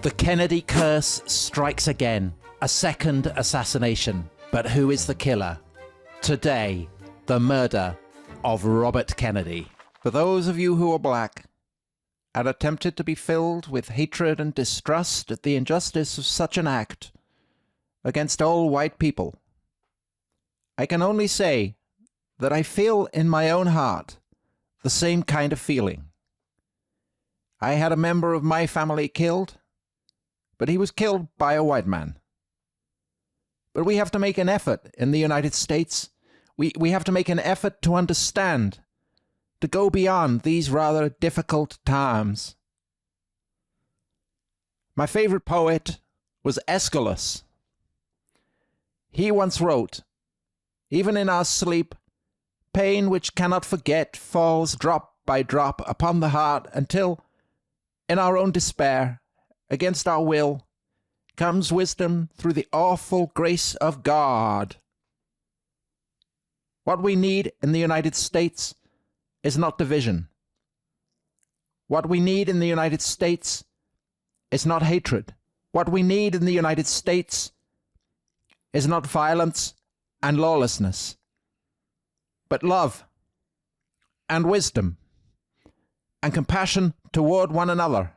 The Kennedy curse strikes again. A second assassination. But who is the killer? Today, the murder of Robert Kennedy. For those of you who are black and are tempted to be filled with hatred and distrust at the injustice of such an act against all white people, I can only say that I feel in my own heart the same kind of feeling. I had a member of my family killed, but he was killed by a white man. But we have to make an effort in the United States. We have to make an effort to understand, to go beyond these rather difficult times. My favorite poet was Aeschylus. He once wrote, "Even in our sleep, pain which cannot forget falls drop by drop upon the heart until, in our own despair, against our will, comes wisdom through the awful grace of God." What we need in the United States is not division. What we need in the United States is not hatred. What we need in the United States is not violence and lawlessness, but love and wisdom and compassion toward one another,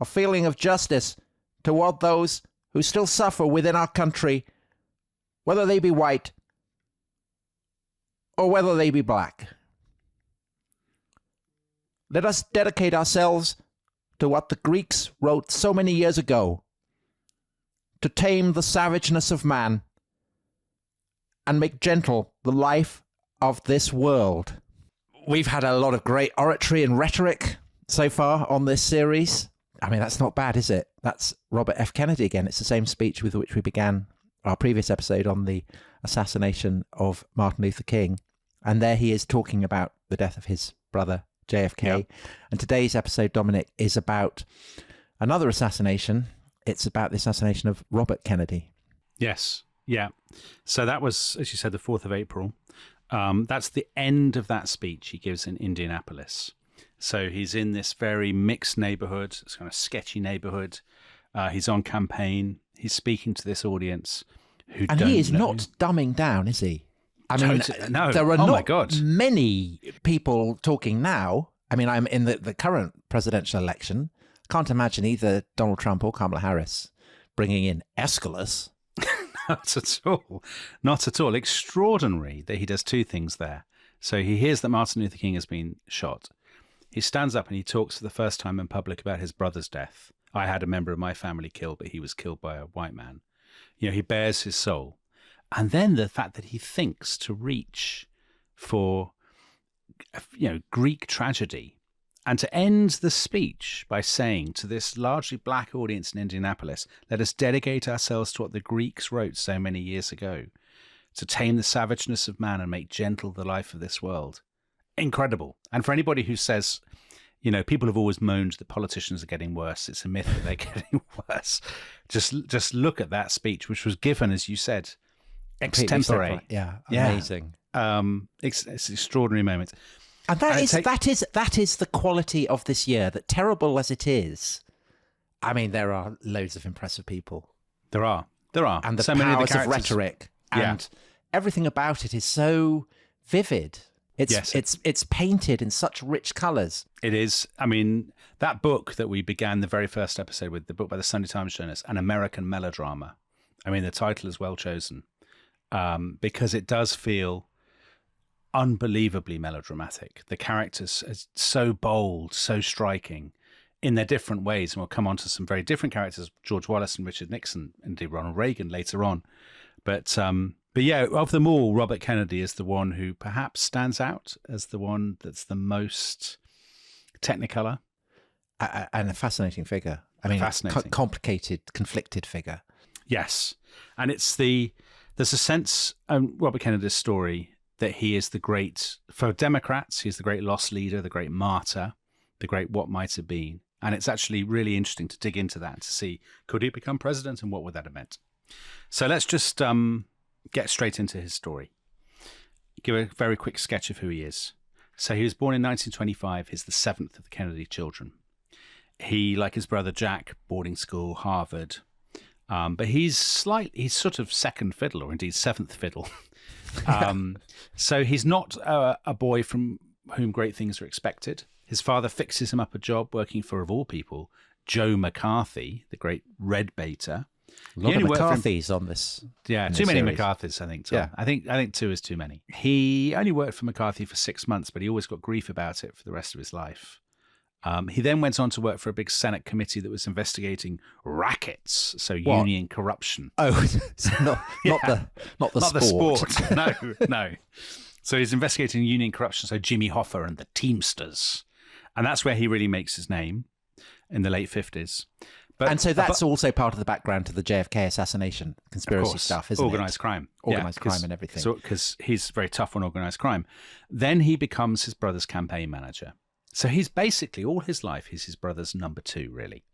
a feeling of justice toward those who still suffer within our country, whether they be white or whether they be black. Let us dedicate ourselves to what the Greeks wrote so many years ago, to tame the savageness of man and make gentle the life of this world. We've had a lot of great oratory and rhetoric so far on this series. I mean, that's not bad, is it? That's Robert F. Kennedy again. It's the same speech with which we began our previous episode on the assassination of Martin Luther King. And there he is talking about the death of his brother, JFK. Yeah. And today's episode, Dominic, is about another assassination. It's about the assassination of Robert Kennedy. Yes. Yeah. So that was, as you said, the 4th of April. That's the end of that speech he gives in Indianapolis. So he's in this very mixed neighborhood, this kind of sketchy neighborhood. He's on campaign. He's speaking to this audience who and don't he is know. not dumbing down, is he? I mean, no. There are my God. not many people talking now. I mean, I'm in the current presidential election. Can't imagine either Donald Trump or Kamala Harris bringing in Aeschylus. Not at all. Not at all. Extraordinary that he does two things there. So he hears that Martin Luther King has been shot. He stands up and he talks for the first time in public about his brother's death. I had a member of my family killed, but he was killed by a white man. You know, he bears his soul. And then the fact that he thinks to reach for, Greek tragedy, and to end the speech by saying to this largely black audience in Indianapolis, let us dedicate ourselves to what the Greeks wrote so many years ago, to tame the savageness of man and make gentle the life of this world. Incredible. And for anybody who says, people have always moaned that politicians are getting worse, it's a myth that they're getting worse. Just look at that speech, which was given, as you said, extempore. Yeah, amazing. It's an extraordinary moment. And that is the quality of this year, that terrible as it is. I mean, there are loads of impressive people. There are. And the so powers many of the of rhetoric. And everything about it is so vivid. It's painted in such rich colours. It is. I mean, that book that we began the very first episode with, the book by the Sunday Times journalist, An American Melodrama. I mean, the title is well chosen because it does feel unbelievably melodramatic. The characters are so bold, so striking in their different ways. And we'll come on to some very different characters, George Wallace and Richard Nixon, and indeed Ronald Reagan later on. But yeah, of them all, Robert Kennedy is the one who perhaps stands out as the one that's the most technicolor. And a fascinating figure. I mean, complicated, conflicted figure. Yes. And there's a sense, Robert Kennedy's story, that he is the great, for Democrats, he's the great lost leader, the great martyr, the great what might have been. And it's actually really interesting to dig into that, to see, could he become president and what would that have meant? So let's just get straight into his story. Give a very quick sketch of who he is. So he was born in 1925. He's the seventh of the Kennedy children. He, like his brother Jack, boarding school, Harvard. But he's sort of second fiddle, or indeed seventh fiddle. So he's not a boy from whom great things are expected. His father fixes him up a job working for, of all people, Joe McCarthy, the great red baiter. A lot of McCarthys on this. Yeah, too many McCarthys, I think. Tom. Yeah. I think 2 is too many. He only worked for McCarthy for 6 months, but he always got grief about it for the rest of his life. He then went on to work for a big Senate committee that was investigating rackets, so union corruption. Oh, so not the sport. No. So he's investigating union corruption, so Jimmy Hoffa and the Teamsters. And that's where he really makes his name in the late 50s. And so that's also part of the background to the JFK assassination conspiracy stuff, isn't organised crime. Organised crime and everything. So, because he's very tough on organised crime. Then he becomes his brother's campaign manager. So he's basically, all his life, he's his brother's number 2, really.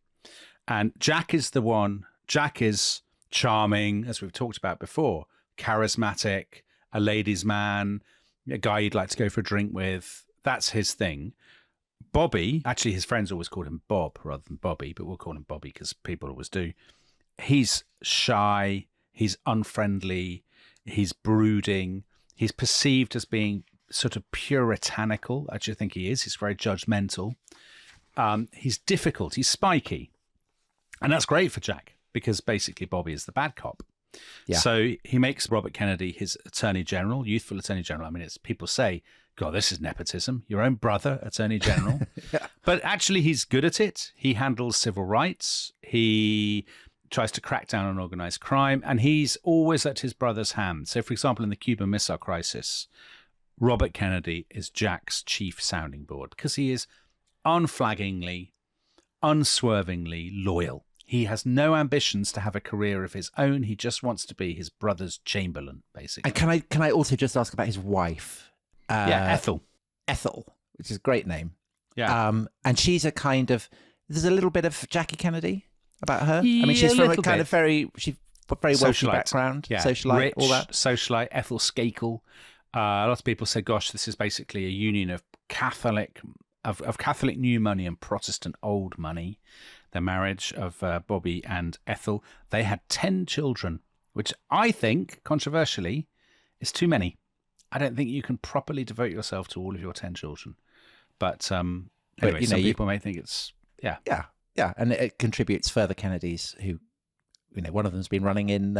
And Jack is the one. Jack is charming, as we've talked about before, charismatic, a ladies' man, a guy you'd like to go for a drink with. That's his thing. Bobby, actually his friends always called him Bob rather than Bobby, but we'll call him Bobby because people always do. He's shy, he's unfriendly, he's brooding, he's perceived as being sort of puritanical. I actually think he is. He's very judgmental. He's difficult, he's spiky. And that's great for Jack because basically Bobby is the bad cop. Yeah. So he makes Robert Kennedy his attorney general, youthful attorney general. I mean, it's people say, God, this is nepotism. Your own brother, attorney general. Yeah. But actually, he's good at it. He handles civil rights. He tries to crack down on organized crime. And he's always at his brother's hand. So, for example, in the Cuban Missile Crisis, Robert Kennedy is Jack's chief sounding board because he is unflaggingly, unswervingly loyal. He has no ambitions to have a career of his own. He just wants to be his brother's chamberlain, basically. And can I also just ask about his wife? Ethel, which is a great name. Yeah. And she's a kind of, there's a little bit of Jackie Kennedy about her. I mean, she's from a kind of very wealthy background. Yeah. Socialite, rich, all that. Socialite, Ethel Skakel. A lot of people say, gosh, this is basically a union of Catholic new money and Protestant old money. The marriage of Bobby and Ethel. They had 10 children, which I think, controversially, is too many. I don't think you can properly devote yourself to all of your 10 children. But anyway, some people may think it's, Yeah, and it contributes further Kennedys who, one of them's been running in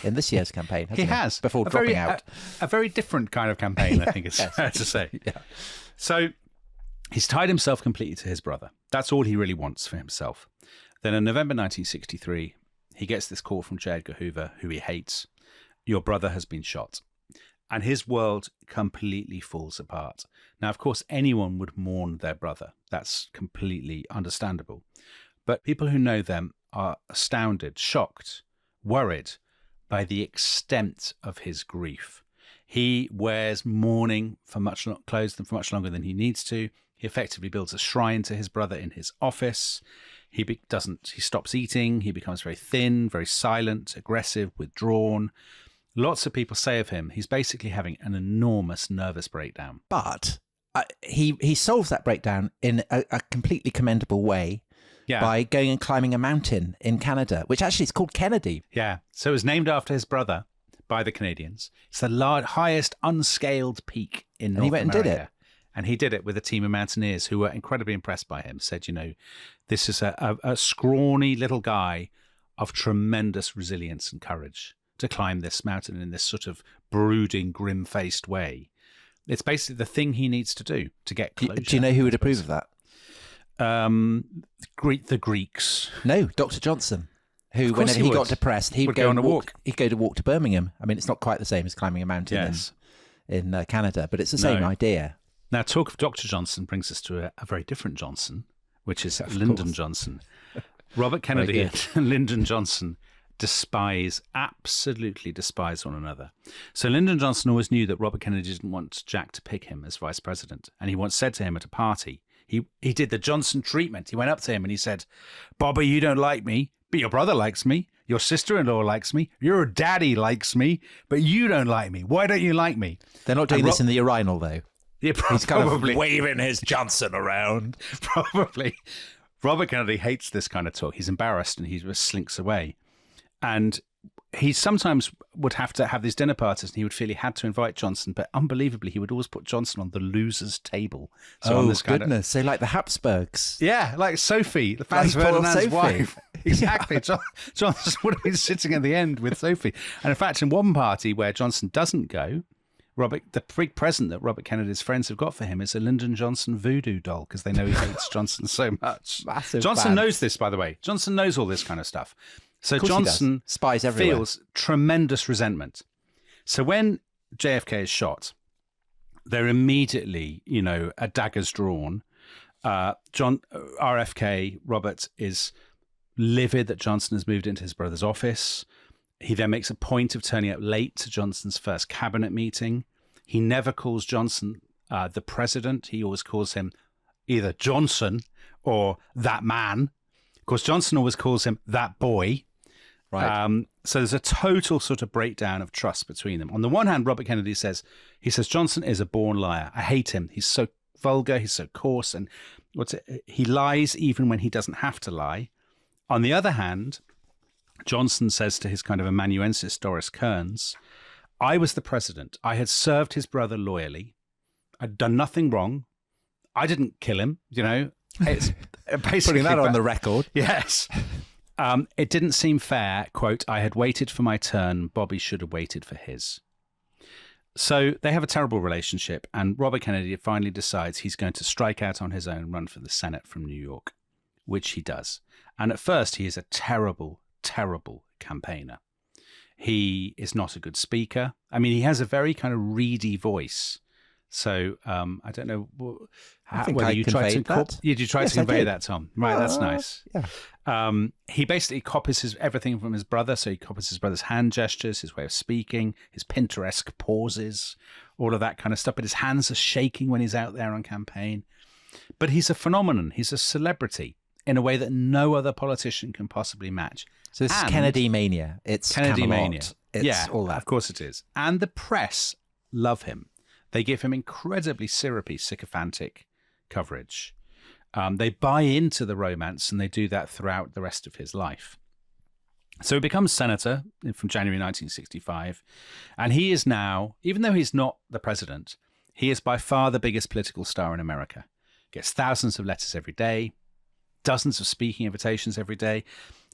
this year's campaign, hasn't he? Has. Before dropping out. A very different kind of campaign, I think it's fair to say. Yeah. So he's tied himself completely to his brother. That's all he really wants for himself. Then in November 1963, he gets this call from J. Edgar Hoover, who he hates. Your brother has been shot. And his world completely falls apart. Now, of course, anyone would mourn their brother. That's completely understandable. But people who know them are astounded, shocked, worried by the extent of his grief. He wears mourning clothes for much longer than he needs to. He effectively builds a shrine to his brother in his office. He stops eating. He becomes very thin, very silent, aggressive, withdrawn. Lots of people say of him, he's basically having an enormous nervous breakdown. But he solves that breakdown in a completely commendable way by going and climbing a mountain in Canada, which actually is called Kennedy. Yeah. So it was named after his brother by the Canadians. It's the highest unscaled peak in North America. And he went and did it. And he did it with a team of mountaineers who were incredibly impressed by him, said, this is a scrawny little guy of tremendous resilience and courage to climb this mountain in this sort of brooding, grim-faced way. It's basically the thing he needs to do to get closure. Do you know who would approve of that? The Greeks. No, Dr. Johnson, who whenever he got depressed, he'd go on a walk. He'd go to walk to Birmingham. I mean, it's not quite the same as climbing a mountain in Canada, but it's the same idea. Now, talk of Dr. Johnson brings us to a very different Johnson, which is Lyndon Johnson. Robert Kennedy and Lyndon Johnson absolutely despise one another. So Lyndon Johnson always knew that Robert Kennedy didn't want Jack to pick him as vice president. And he once said to him at a party, he did the Johnson treatment. He went up to him and he said, Bobby, you don't like me, but your brother likes me. Your sister-in-law likes me. Your daddy likes me, but you don't like me. Why don't you like me? They're not doing this in the urinal, though. Yeah, he's kind of waving his Johnson around. Probably. Robert Kennedy hates this kind of talk. He's embarrassed and he just slinks away. And he sometimes would have to have these dinner parties and he would feel he had to invite Johnson, but unbelievably, he would always put Johnson on the loser's table. So on this goodness. So like the Habsburgs. Yeah, like Sophie, the Franz Ferdinand's wife. Exactly. Johnson would have been sitting at the end with Sophie. And in fact, in one party where Johnson doesn't go, the big present that Robert Kennedy's friends have got for him is a Lyndon Johnson voodoo doll because they know he hates Johnson so much. Massive Johnson fan. knows this, by the way. Johnson knows all this kind of stuff. So Of course Johnson spies everywhere. feels tremendous resentment. So when JFK is shot, they're immediately, a dagger's drawn. RFK, Robert, is livid that Johnson has moved into his brother's office. He then makes a point of turning up late to Johnson's first cabinet meeting. He never calls Johnson the president. He always calls him either Johnson or that man. Of course, Johnson always calls him that boy. Right. So there's a total sort of breakdown of trust between them. On the one hand, Robert Kennedy says, Johnson is a born liar. I hate him. He's so vulgar. He's so coarse. And he lies even when he doesn't have to lie. On the other hand, Johnson says to his kind of amanuensis, Doris Kearns, I was the president. I had served his brother loyally. I'd done nothing wrong. I didn't kill him, It's basically Putting that on the record. Yes. It didn't seem fair. Quote, I had waited for my turn. Bobby should have waited for his. So they have a terrible relationship. And Robert Kennedy finally decides he's going to strike out on his own, run for the Senate from New York, which he does. And at first, he is a terrible, terrible campaigner. He is not a good speaker. I mean, he has a very kind of reedy voice. So I don't know whether you tried to convey that, Tom. Right, that's nice. Yeah. He basically copies everything from his brother. So he copies his brother's hand gestures, his way of speaking, his Pinteresque pauses, all of that kind of stuff. But his hands are shaking when he's out there on campaign. But he's a phenomenon. He's a celebrity in a way that no other politician can possibly match. So this is Kennedy mania. It's Kennedy Camelot. mania. It's all that. Of course it is. And the press love him. They give him incredibly syrupy, sycophantic coverage. They buy into the romance, and they do that throughout the rest of his life. So he becomes senator from January 1965, and he is now, even though he's not the president, he is by far the biggest political star in America. Gets thousands of letters every day, dozens of speaking invitations every day.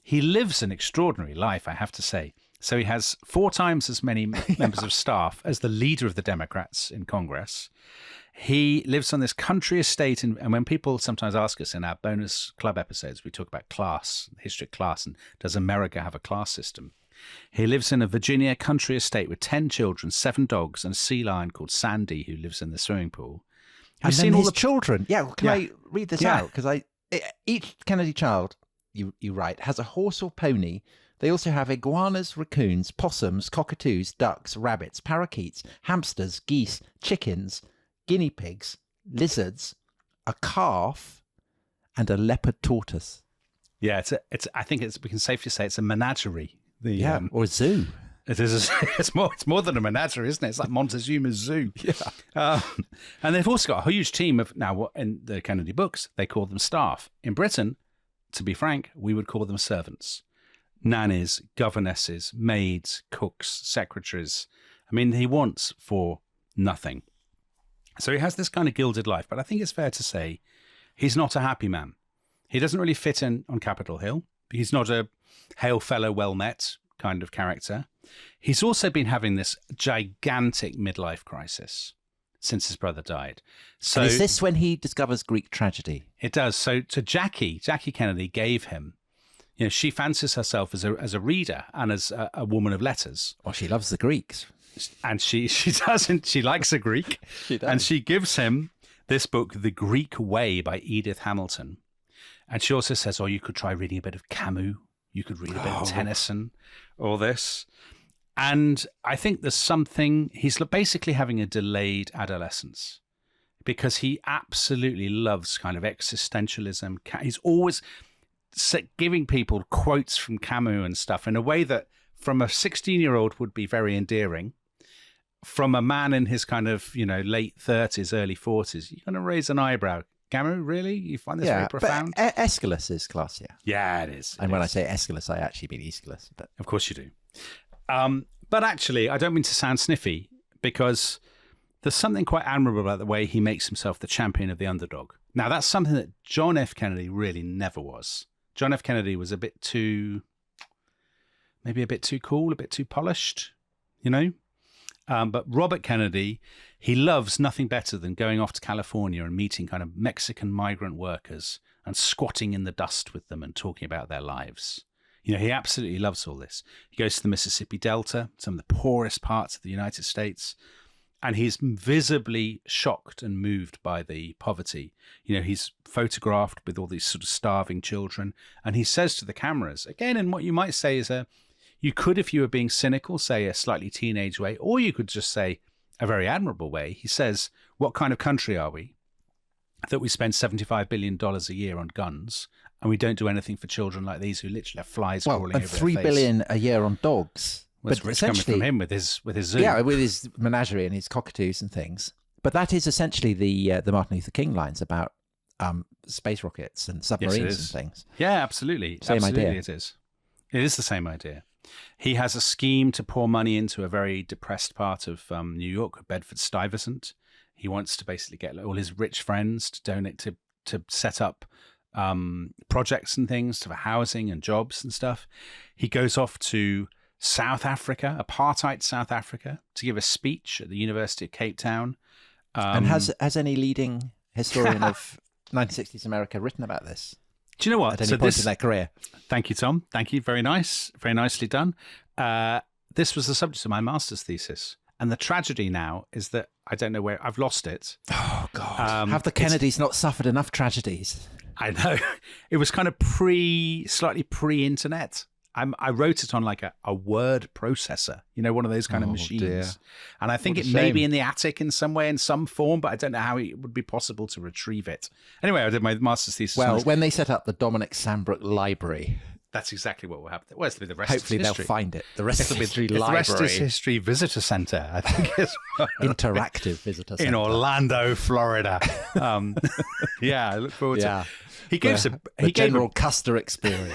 He lives an extraordinary life, I have to say. So he has 4 times as many members of staff as the leader of the Democrats in Congress. He lives on this country estate. And when people sometimes ask us in our bonus club episodes, we talk about class, the history of class, and does America have a class system? He lives in a Virginia country estate with 10 children, 7 dogs, and a sea lion called Sandy who lives in the swimming pool. I've seen all the children. Yeah, well, can I read this out? Because each Kennedy child, you write, has a horse or pony. They also have iguanas, raccoons, possums, cockatoos, ducks, rabbits, parakeets, hamsters, geese, chickens, guinea pigs, lizards, a calf, and a leopard tortoise. Yeah, I think we can safely say it's a menagerie. Or a zoo. It is. It's more than a menagerie, isn't it? It's like Montezuma's zoo. Yeah. And they've also got a huge team of, now in the Kennedy books, they call them staff. In Britain, to be frank, we would call them servants. Nannies, governesses, maids, cooks, secretaries. I mean, he wants for nothing. So he has this kind of gilded life, but I think it's fair to say he's not a happy man. He doesn't really fit in on Capitol Hill. He's not a hail fellow, well met kind of character. He's also been having this gigantic midlife crisis since his brother died. So and is this when he discovers Greek tragedy? It does. So to Jackie Kennedy gave him, she fancies herself as a reader and as a woman of letters. Well, she loves the Greeks. And she doesn't. She likes a Greek. She does. And she gives him this book, The Greek Way by Edith Hamilton. And she also says, you could try reading a bit of Camus. You could read a bit of Tennyson, all this. And I think there's something, he's basically having a delayed adolescence because he absolutely loves kind of existentialism. He's always giving people quotes from Camus and stuff in a way that from a 16-year-old would be very endearing. From a man in his kind of, late 30s, early 40s, you're going to raise an eyebrow. Gamu, really? You find this very profound? But Aeschylus is classier. Yeah, it is. And when I say Aeschylus, I actually mean Aeschylus. But of course you do. But actually, I don't mean to sound sniffy, because there's something quite admirable about the way he makes himself the champion of the underdog. Now, that's something that John F. Kennedy really never was. John F. Kennedy was maybe a bit too cool, a bit too polished, you know? But Robert Kennedy, he loves nothing better than going off to California and meeting kind of Mexican migrant workers and squatting in the dust with them and talking about their lives. You know, he absolutely loves all this. He goes to the Mississippi Delta, some of the poorest parts of the United States, and he's visibly shocked and moved by the poverty. You know, he's photographed with all these sort of starving children, and he says to the cameras, again, in what you might say is you could, if you were being cynical, say a slightly teenage way, or you could just say a very admirable way. He says, what kind of country are we that we spend $75 billion a year on guns and we don't do anything for children like these who literally have flies crawling over their face? $3 billion a year on dogs. But rich coming from him with his zoo. Yeah, with his menagerie and his cockatoos and things. But that is essentially the Martin Luther King lines about space rockets and submarines and things. Yeah, absolutely. Same idea. It is. It is the same idea. He has a scheme to pour money into a very depressed part of New York, Bedford-Stuyvesant. He wants to basically get all his rich friends to donate to set up projects and things for housing and jobs and stuff. He goes off to South Africa, apartheid South Africa, to give a speech at the University of Cape Town. And has any leading historian of 1960s America written about this? Do you know what? At any point in their career? Thank you, Tom. Thank you. Very nice. Very nicely done. This was the subject of my master's thesis. And the tragedy now is that I don't know where I've lost it. Oh, God. Have the Kennedys not suffered enough tragedies? I know. It was kind of slightly pre-internet. I wrote it on like a word processor, you know, one of those kind of machines. Dear. And I think it may be in the attic in some way, in some form, but I don't know how it would be possible to retrieve it. Anyway, I did my master's thesis. Well, when they set up the Dominic Sandbrook Library, that's exactly what will happen. Well, the rest hopefully is history. They'll find it. The rest of history library. The rest is history visitor center, I think. Interactive visitor center. In Orlando, Florida. Yeah, I look forward to it. He gives the general Custer experience.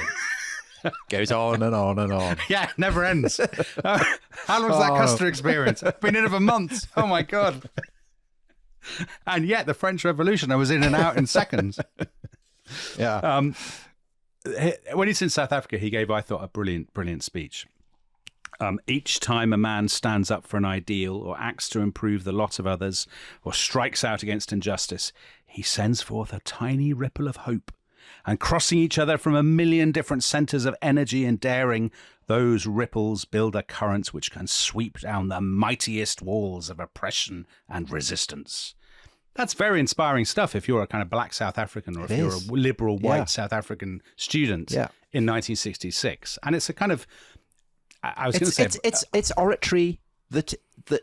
Goes on and on and on. Yeah, never ends. How long's that Custer experience? Been in it for months. Oh, my God. And yet, the French Revolution, I was in and out in seconds. Yeah. When he's in South Africa, he gave, I thought, a brilliant speech. Each time a man stands up for an ideal or acts to improve the lot of others or strikes out against injustice, he sends forth a tiny ripple of hope. And crossing each other from a million different centers of energy and daring, those ripples build a current which can sweep down the mightiest walls of oppression and resistance. That's very inspiring stuff if you're a kind of black South African or if you're a liberal white South African student in 1966. And it's a kind of, I was going to say... It's oratory that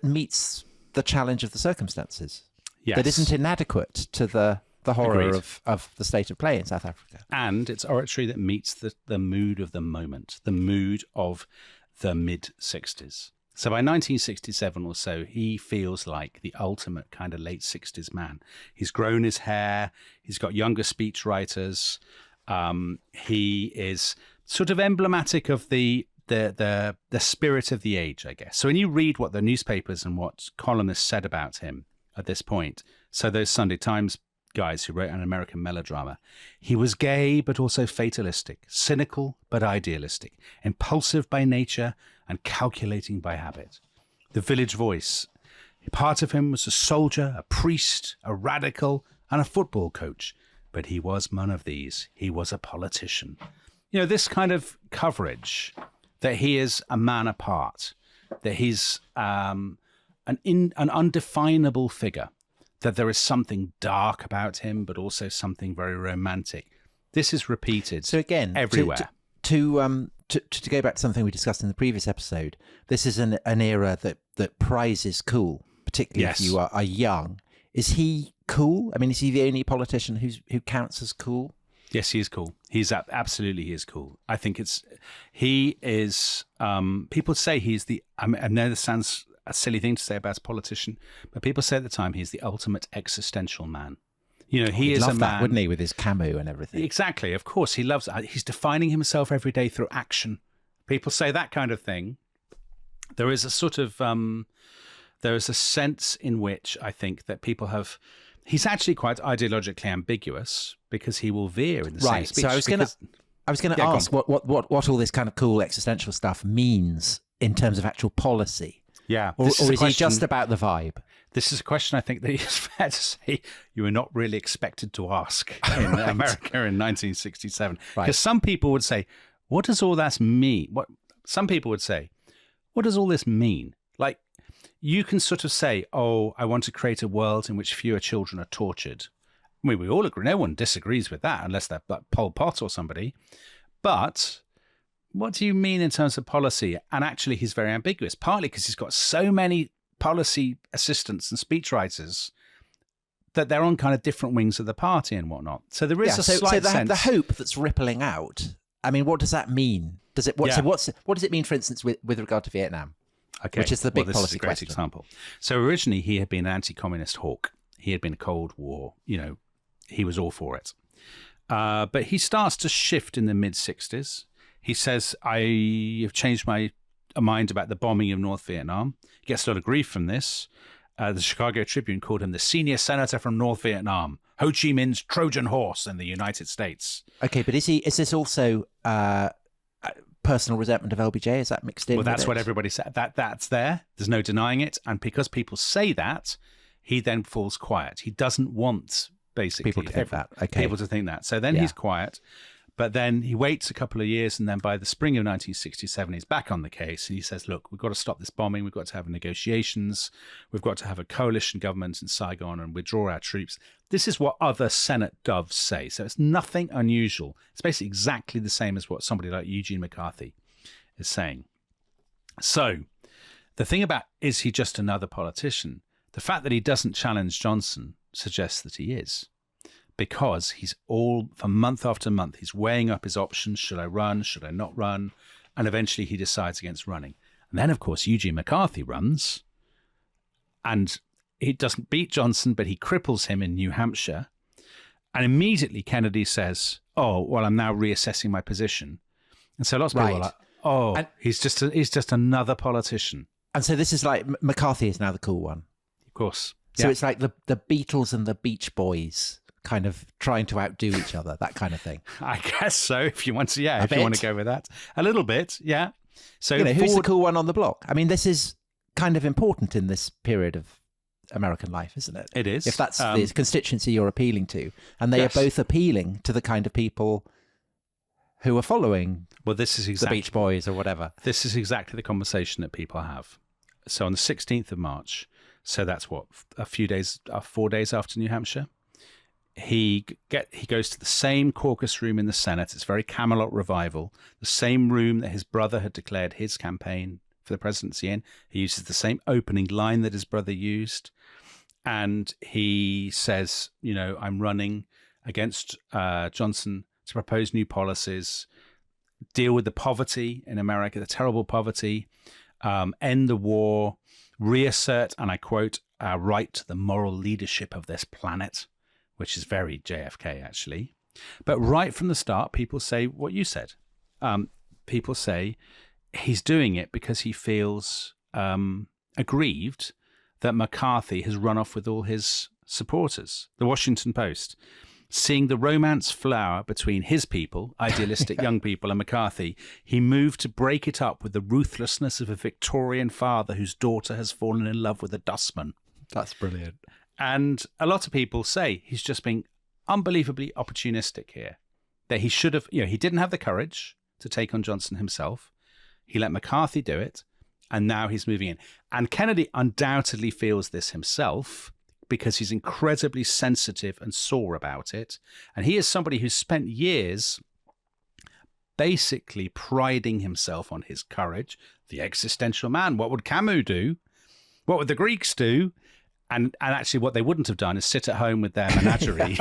meets the challenge of the circumstances. Yes. That isn't inadequate to the horror of the state of play in South Africa. And it's oratory that meets the mood of the moment, the mood of the mid-60s. So by 1967 or so, he feels like the ultimate kind of late 60s man. He's grown his hair. He's got younger speechwriters. He is sort of emblematic of the spirit of the age, I guess. So when you read what the newspapers and what columnists said about him at this point, so those Sunday Times guys who wrote an American melodrama, he was gay but also fatalistic, cynical but idealistic, impulsive by nature and calculating by habit. The Village Voice, part of him was a soldier, a priest, a radical, and a football coach. But he was none of these. He was a politician. You know, this kind of coverage that he is a man apart, that he's an undefinable figure, that there is something dark about him, but also something very romantic. This is repeated everywhere. To go back to something we discussed in the previous episode, this is an era that prizes cool, particularly if you are young. Is he cool? I mean, is he the only politician who counts as cool? Yes, he is cool. He's absolutely, he is cool. I think he is, people say he's I know this sounds a silly thing to say about a politician, but people say at the time he's the ultimate existential man. You know, he He'd is love a that, man, wouldn't he, with his Camus and everything? Exactly. Of course, he loves. He's defining himself every day through action. People say that kind of thing. There is a sort of there is a sense in which I think that people have. He's actually quite ideologically ambiguous because he will veer in the same speech. So I was going to ask what all this kind of cool existential stuff means in terms of actual policy. Yeah, or is he just about the vibe? This is a question I think that it's fair to say you were not really expected to ask in America in 1967. Because some people would say, what does all that mean? Some people would say, what does all this mean? Like, you can sort of say, oh, I want to create a world in which fewer children are tortured. I mean, we all agree. No one disagrees with that unless they're like Pol Pot or somebody. But what do you mean in terms of policy? And actually, he's very ambiguous, partly because he's got so many policy assistants and speechwriters that they're on kind of different wings of the party and whatnot. So there is a slight sense. The hope that's rippling out. I mean, what does that mean? So what does it mean, for instance, with regard to Vietnam? Okay, which is the big this policy is a great question. example. So originally, he had been an anti-communist hawk. He had been a Cold War. You know, he was all for it. But he starts to shift in the mid-'60s. He says, I have changed my mind about the bombing of North Vietnam. He gets a lot of grief from this. The Chicago Tribune called him the senior senator from North Vietnam, Ho Chi Minh's Trojan horse in the United States. Okay, but is this also personal resentment of LBJ? Is that mixed in? Well, that's what everybody said. That's there. There's no denying it. And because people say that, he then falls quiet. He doesn't want basically people to think that. Okay, people to think that. So then he's quiet. But then he waits a couple of years, and then by the spring of 1967, he's back on the case. And he says, look, we've got to stop this bombing. We've got to have negotiations. We've got to have a coalition government in Saigon and withdraw our troops. This is what other Senate doves say. So it's nothing unusual. It's basically exactly the same as what somebody like Eugene McCarthy is saying. So the thing about, is he just another politician? The fact that he doesn't challenge Johnson suggests that he is. Because he's for month after month, he's weighing up his options. Should I run? Should I not run? And eventually he decides against running. And then, of course, Eugene McCarthy runs. And he doesn't beat Johnson, but he cripples him in New Hampshire. And immediately Kennedy says, oh, well, I'm now reassessing my position. And so lots of people are like, oh, and he's just another politician. And so this is like, McCarthy is now the cool one. Of course. So it's like the Beatles and the Beach Boys kind of trying to outdo each other, that kind of thing. I guess so, if you want to, if you want to go with that. A little bit, yeah. So who's the cool one on the block? I mean, this is kind of important in this period of American life, isn't it? It is. If that's the constituency you're appealing to. And they are both appealing to the kind of people who are following this is exactly, the Beach Boys or whatever. This is exactly the conversation that people have. So on the 16th of March, so that's 4 days after New Hampshire, he goes to the same caucus room in the Senate. It's very Camelot revival. The same room that his brother had declared his campaign for the presidency in. He uses the same opening line that his brother used. And he says, I'm running against Johnson to propose new policies, deal with the poverty in America, the terrible poverty, end the war, reassert, and I quote, our right to the moral leadership of this planet, which is very JFK, actually. But right from the start, people say what you said. People say he's doing it because he feels aggrieved that McCarthy has run off with all his supporters. The Washington Post, seeing the romance flower between his people, idealistic young people, and McCarthy, he moved to break it up with the ruthlessness of a Victorian father whose daughter has fallen in love with a dustman. That's brilliant. And a lot of people say he's just being unbelievably opportunistic here. That he should have, he didn't have the courage to take on Johnson himself. He let McCarthy do it, and now he's moving in. And Kennedy undoubtedly feels this himself because he's incredibly sensitive and sore about it. And he is somebody who's spent years basically priding himself on his courage, the existential man. What would Camus do? What would the Greeks do? And actually what they wouldn't have done is sit at home with their menagerie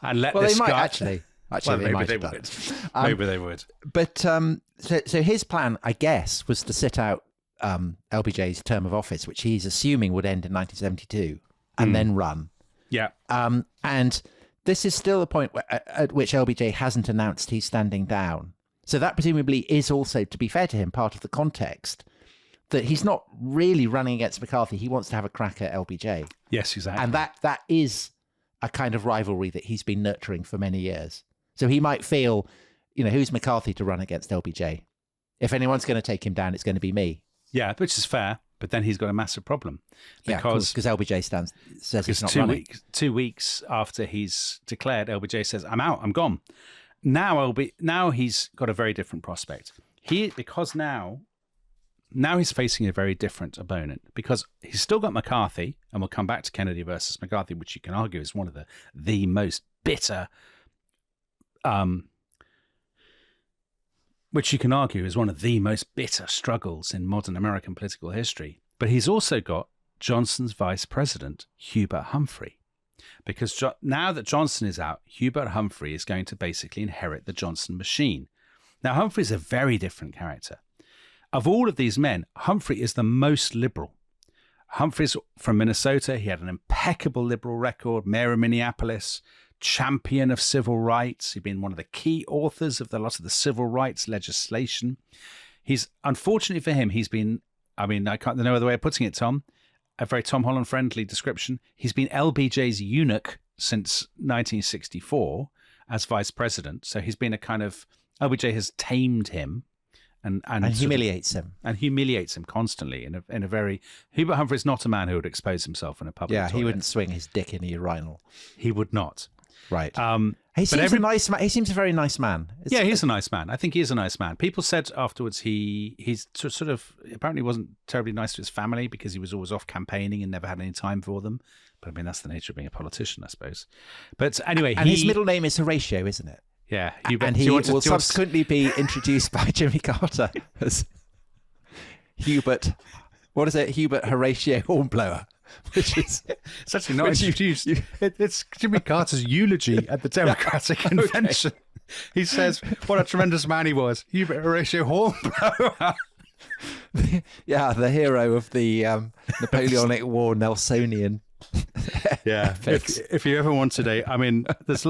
and let this guy... Actually, maybe they would. Maybe they would. But so his plan, I guess, was to sit out LBJ's term of office, which he's assuming would end in 1972, and then run. Yeah. And this is still a point at which LBJ hasn't announced he's standing down. So that presumably is also, to be fair to him, part of the context that he's not really running against McCarthy. He wants to have a crack at LBJ. Yes, exactly. And that is a kind of rivalry that he's been nurturing for many years. So he might feel, who's McCarthy to run against LBJ? If anyone's going to take him down, it's going to be me. Yeah, which is fair. But then he's got a massive problem because LBJ says he's not running. 2 weeks after he's declared, LBJ says, "I'm out. I'm gone." Now he's got a very different prospect. Because now he's facing a very different opponent because he's still got McCarthy, and we'll come back to Kennedy versus McCarthy, which you can argue is one of the most bitter. Which you can argue is one of the most bitter struggles in modern American political history. But he's also got Johnson's vice president, Hubert Humphrey. Because now that Johnson is out, Hubert Humphrey is going to basically inherit the Johnson machine. Now, Humphrey is a very different character. Of all of these men, Humphrey is the most liberal. Humphrey's from Minnesota. He had an impeccable liberal record, mayor of Minneapolis, champion of civil rights. He'd been one of the key authors of a lot of the civil rights legislation. Unfortunately for him, he's been, I can't know other way of putting it, Tom, a very Tom Holland friendly description. He's been LBJ's eunuch since 1964 as vice president. So he's been a kind of, LBJ has tamed him and humiliates him. And humiliates him constantly in a very, Hubert Humphrey's not a man who would expose himself in a public toilet. He wouldn't swing his dick in a urinal. He would not. Right. He seems a nice man. He seems a very nice man. He's a nice man. I think he is a nice man. People said afterwards he's sort of apparently wasn't terribly nice to his family because he was always off campaigning and never had any time for them. But that's the nature of being a politician, I suppose. But anyway, his middle name is Horatio, isn't it? Yeah. And he will subsequently be introduced by Jimmy Carter as Hubert. What is it? Hubert Horatio Hornblower. Which is it's actually not introduced. It's Jimmy Carter's eulogy at the Democratic Convention. He says what a tremendous man he was, Hubert Horatio Hornblower. The hero of the Napoleonic War, Nelsonian. Yeah, if you ever want today, there's a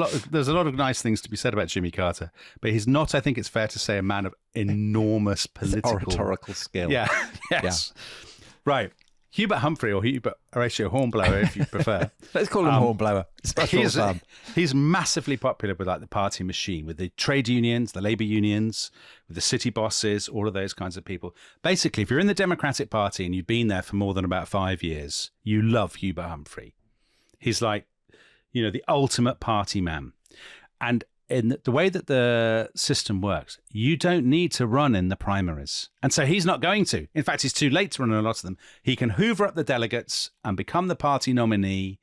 lot of nice things to be said about Jimmy Carter, but he's not. I think it's fair to say a man of enormous political oratorical skill. Yeah. Yes. Yeah. Right. Hubert Humphrey, or Hubert Horatio Hornblower, if you prefer. Let's call him Hornblower. He's massively popular with the party machine, with the trade unions, the labor unions, with the city bosses, all of those kinds of people. Basically, if you're in the Democratic Party and you've been there for more than about 5 years, you love Hubert Humphrey. He's like, the ultimate party man. And in the way that the system works, you don't need to run in the primaries. And so he's not going to. In fact, he's too late to run in a lot of them. He can hoover up the delegates and become the party nominee,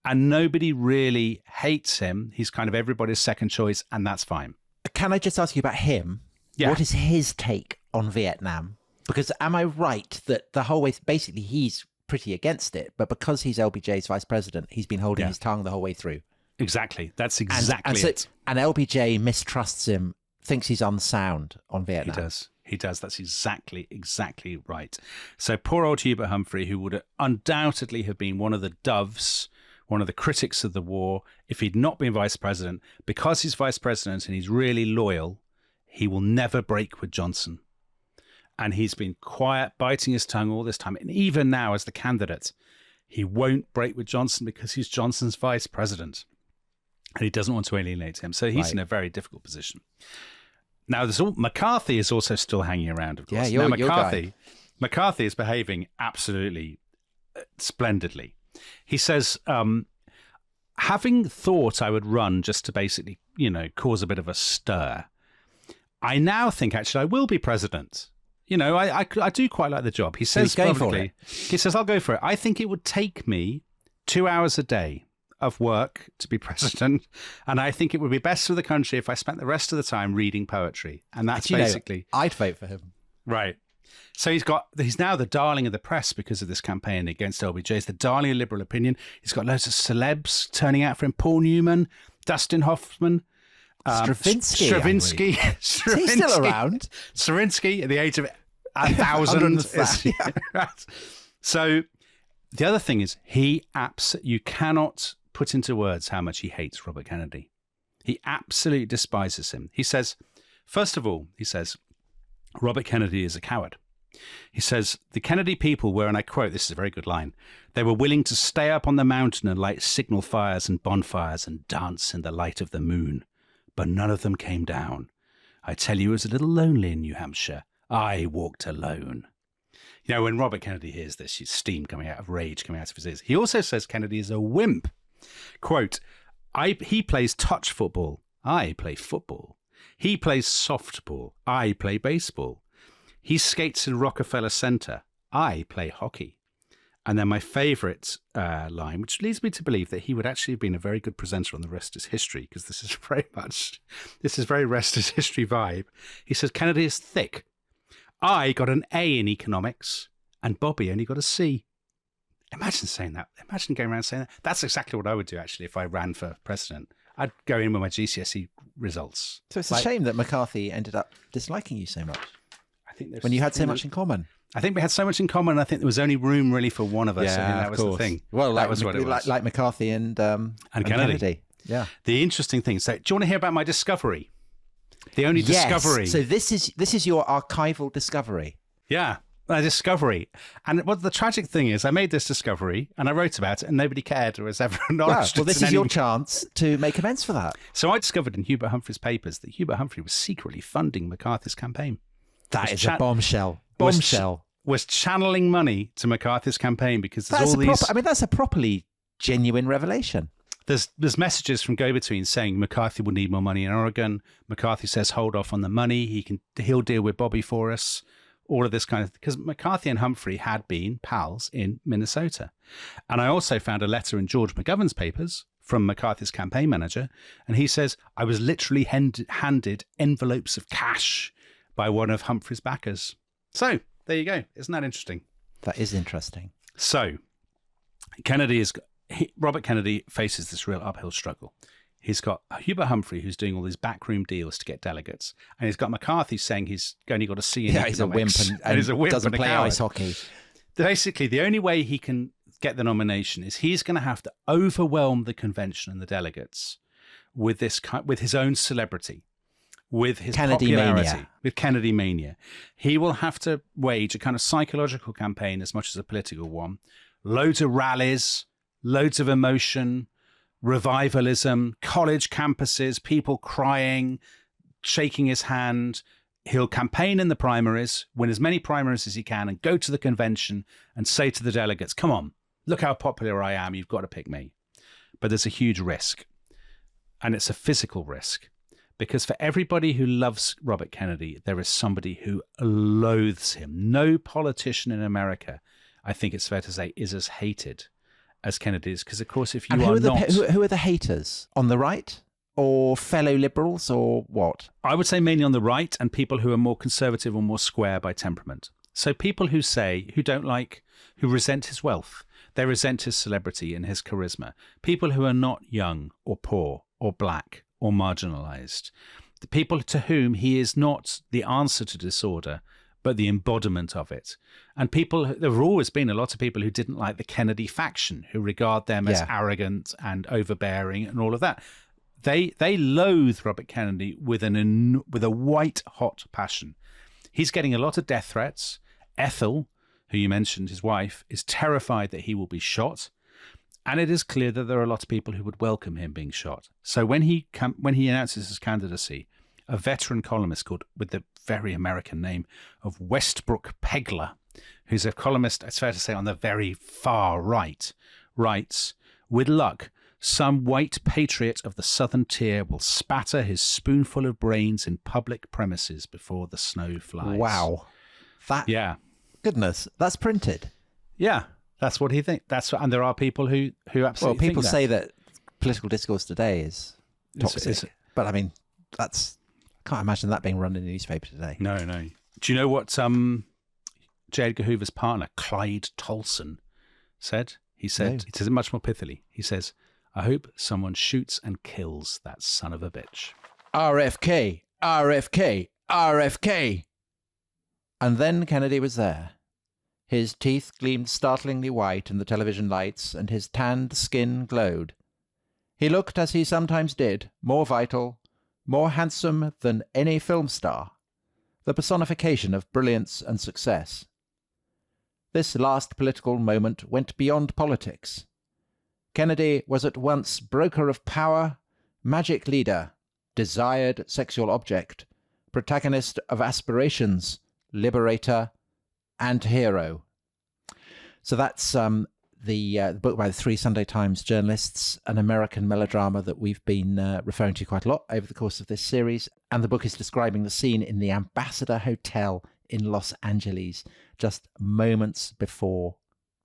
and nobody really hates him. He's kind of everybody's second choice, and that's fine. Can I just ask you about him? Yeah. What is his take on Vietnam? Because am I right that the whole way, basically he's pretty against it, but because he's LBJ's vice president, he's been holding his tongue the whole way through? Exactly. That's exactly it. And LBJ mistrusts him, thinks he's unsound on Vietnam. He does. That's exactly right. So poor old Hubert Humphrey, who would undoubtedly have been one of the doves, one of the critics of the war, if he'd not been vice president, because he's vice president and he's really loyal, he will never break with Johnson. And he's been quiet, biting his tongue all this time. And even now as the candidate, he won't break with Johnson because he's Johnson's vice president. And he doesn't want to alienate him. So he's in a very difficult position. Now, McCarthy is also still hanging around, of course. Yeah, McCarthy is behaving absolutely splendidly. He says, having thought I would run just to basically, cause a bit of a stir, I now think actually I will be president. I do quite like the job. He says publicly, he says, I'll go for it. I think it would take me 2 hours a day of work to be president, and I think it would be best for the country if I spent the rest of the time reading poetry. And that's basically I'd vote for him. Right. So he's now the darling of the press because of this campaign against LBJ. He's the darling of liberal opinion. He's got loads of celebs turning out for him. Paul Newman, Dustin Hoffman, Stravinsky. Is he still around? Stravinsky at the age of 1,000. So the other thing is you cannot put into words how much he hates Robert Kennedy. He absolutely despises him. He says, first of all, he says, Robert Kennedy is a coward. He says, the Kennedy people were, and I quote, this is a very good line, they were willing to stay up on the mountain and light signal fires and bonfires and dance in the light of the moon, but none of them came down. I tell you, it was a little lonely in New Hampshire. I walked alone. You know, when Robert Kennedy hears this, he's steam coming out of rage coming out of his ears. He also says Kennedy is a wimp. Quote, he plays touch football. I play football. He plays softball. I play baseball. He skates in Rockefeller Center. I play hockey. And then my favourite line, which leads me to believe that he would actually have been a very good presenter on the rest is history, because this is very rest is history vibe. He says, Kennedy is thick. I got an A in economics and Bobby only got a C. Imagine saying that. Imagine going around saying that. That's exactly what I would do, actually, if I ran for president. I'd go in with my GCSE results. So it's a shame that McCarthy ended up disliking you so much. I think when you had so much in common. I think we had so much in common. I think there was only room really for one of us. Yeah, I think that was the thing. Well, that was what it was. Like McCarthy and Kennedy. Yeah. The interesting thing. So, do you want to hear about my discovery? The only discovery. So this is your archival discovery. Yeah, my discovery. And what the tragic thing is, I made this discovery and I wrote about it, and nobody cared or was ever acknowledged. Well, this is your chance to make amends for that. So I discovered in Hubert Humphrey's papers that Hubert Humphrey was secretly funding McCarthy's campaign. That is a bombshell. Bombshell. Was channeling money to McCarthy's campaign because there's all these... that's a properly genuine revelation. There's messages from go-betweens saying McCarthy will need more money in Oregon. McCarthy says hold off on the money. He'll deal with Bobby for us. All of this kind of... Because McCarthy and Humphrey had been pals in Minnesota. And I also found a letter in George McGovern's papers from McCarthy's campaign manager. And he says, I was literally handed envelopes of cash by one of Humphrey's backers. So... there you go. Isn't that interesting? That is interesting. So, Robert Kennedy faces this real uphill struggle. He's got Hubert Humphrey, who's doing all these backroom deals to get delegates, and he's got McCarthy saying he's only got a C in economics. He's a wimp and he's a wimp doesn't and play ice hockey. Basically, the only way he can get the nomination is he's going to have to overwhelm the convention and the delegates with his own celebrity. With his popularity, with Kennedy mania. He will have to wage a kind of psychological campaign as much as a political one. Loads of rallies, loads of emotion, revivalism, college campuses, people crying, shaking his hand. He'll campaign in the primaries, win as many primaries as he can, and go to the convention and say to the delegates, come on, look how popular I am, you've got to pick me. But there's a huge risk, and it's a physical risk. Because for everybody who loves Robert Kennedy, there is somebody who loathes him. No politician in America, I think it's fair to say, is as hated as Kennedy is. Because, of course, if you are not... Who are the haters? On the right? Or fellow liberals? Or what? I would say mainly on the right, and people who are more conservative or more square by temperament. So people who resent his wealth. They resent his celebrity and his charisma. People who are not young or poor or black or marginalised. The people to whom he is not the answer to disorder, but the embodiment of it. And there have always been a lot of people who didn't like the Kennedy faction, who regard them as arrogant and overbearing and all of that. They loathe Robert Kennedy with a white-hot passion. He's getting a lot of death threats. Ethel, who you mentioned, his wife, is terrified that he will be shot. And it is clear that there are a lot of people who would welcome him being shot. So when he announces his candidacy, a veteran columnist with the very American name of Westbrook Pegler, who's a columnist, it's fair to say, on the very far right, writes, with luck, some white patriot of the southern tier will spatter his spoonful of brains in public premises before the snow flies. Wow. Goodness, that's printed. Yeah. That's what he thinks. And there are people who absolutely think that. Well, people say that political discourse today is toxic. But I mean, I can't imagine that being run in a newspaper today. No. Do you know what J. Edgar Hoover's partner, Clyde Tolson, said? He said it much more pithily. He says, I hope someone shoots and kills that son of a bitch. RFK, RFK, RFK. And then Kennedy was there. His teeth gleamed startlingly white in the television lights, and his tanned skin glowed. He looked, as he sometimes did, more vital, more handsome than any film star, the personification of brilliance and success. This last political moment went beyond politics. Kennedy was at once broker of power, magic leader, desired sexual object, protagonist of aspirations, liberator, and hero. So that's the book by the three Sunday Times journalists, an American melodrama that we've been referring to quite a lot over the course of this series. And the book is describing the scene in the Ambassador Hotel in Los Angeles, just moments before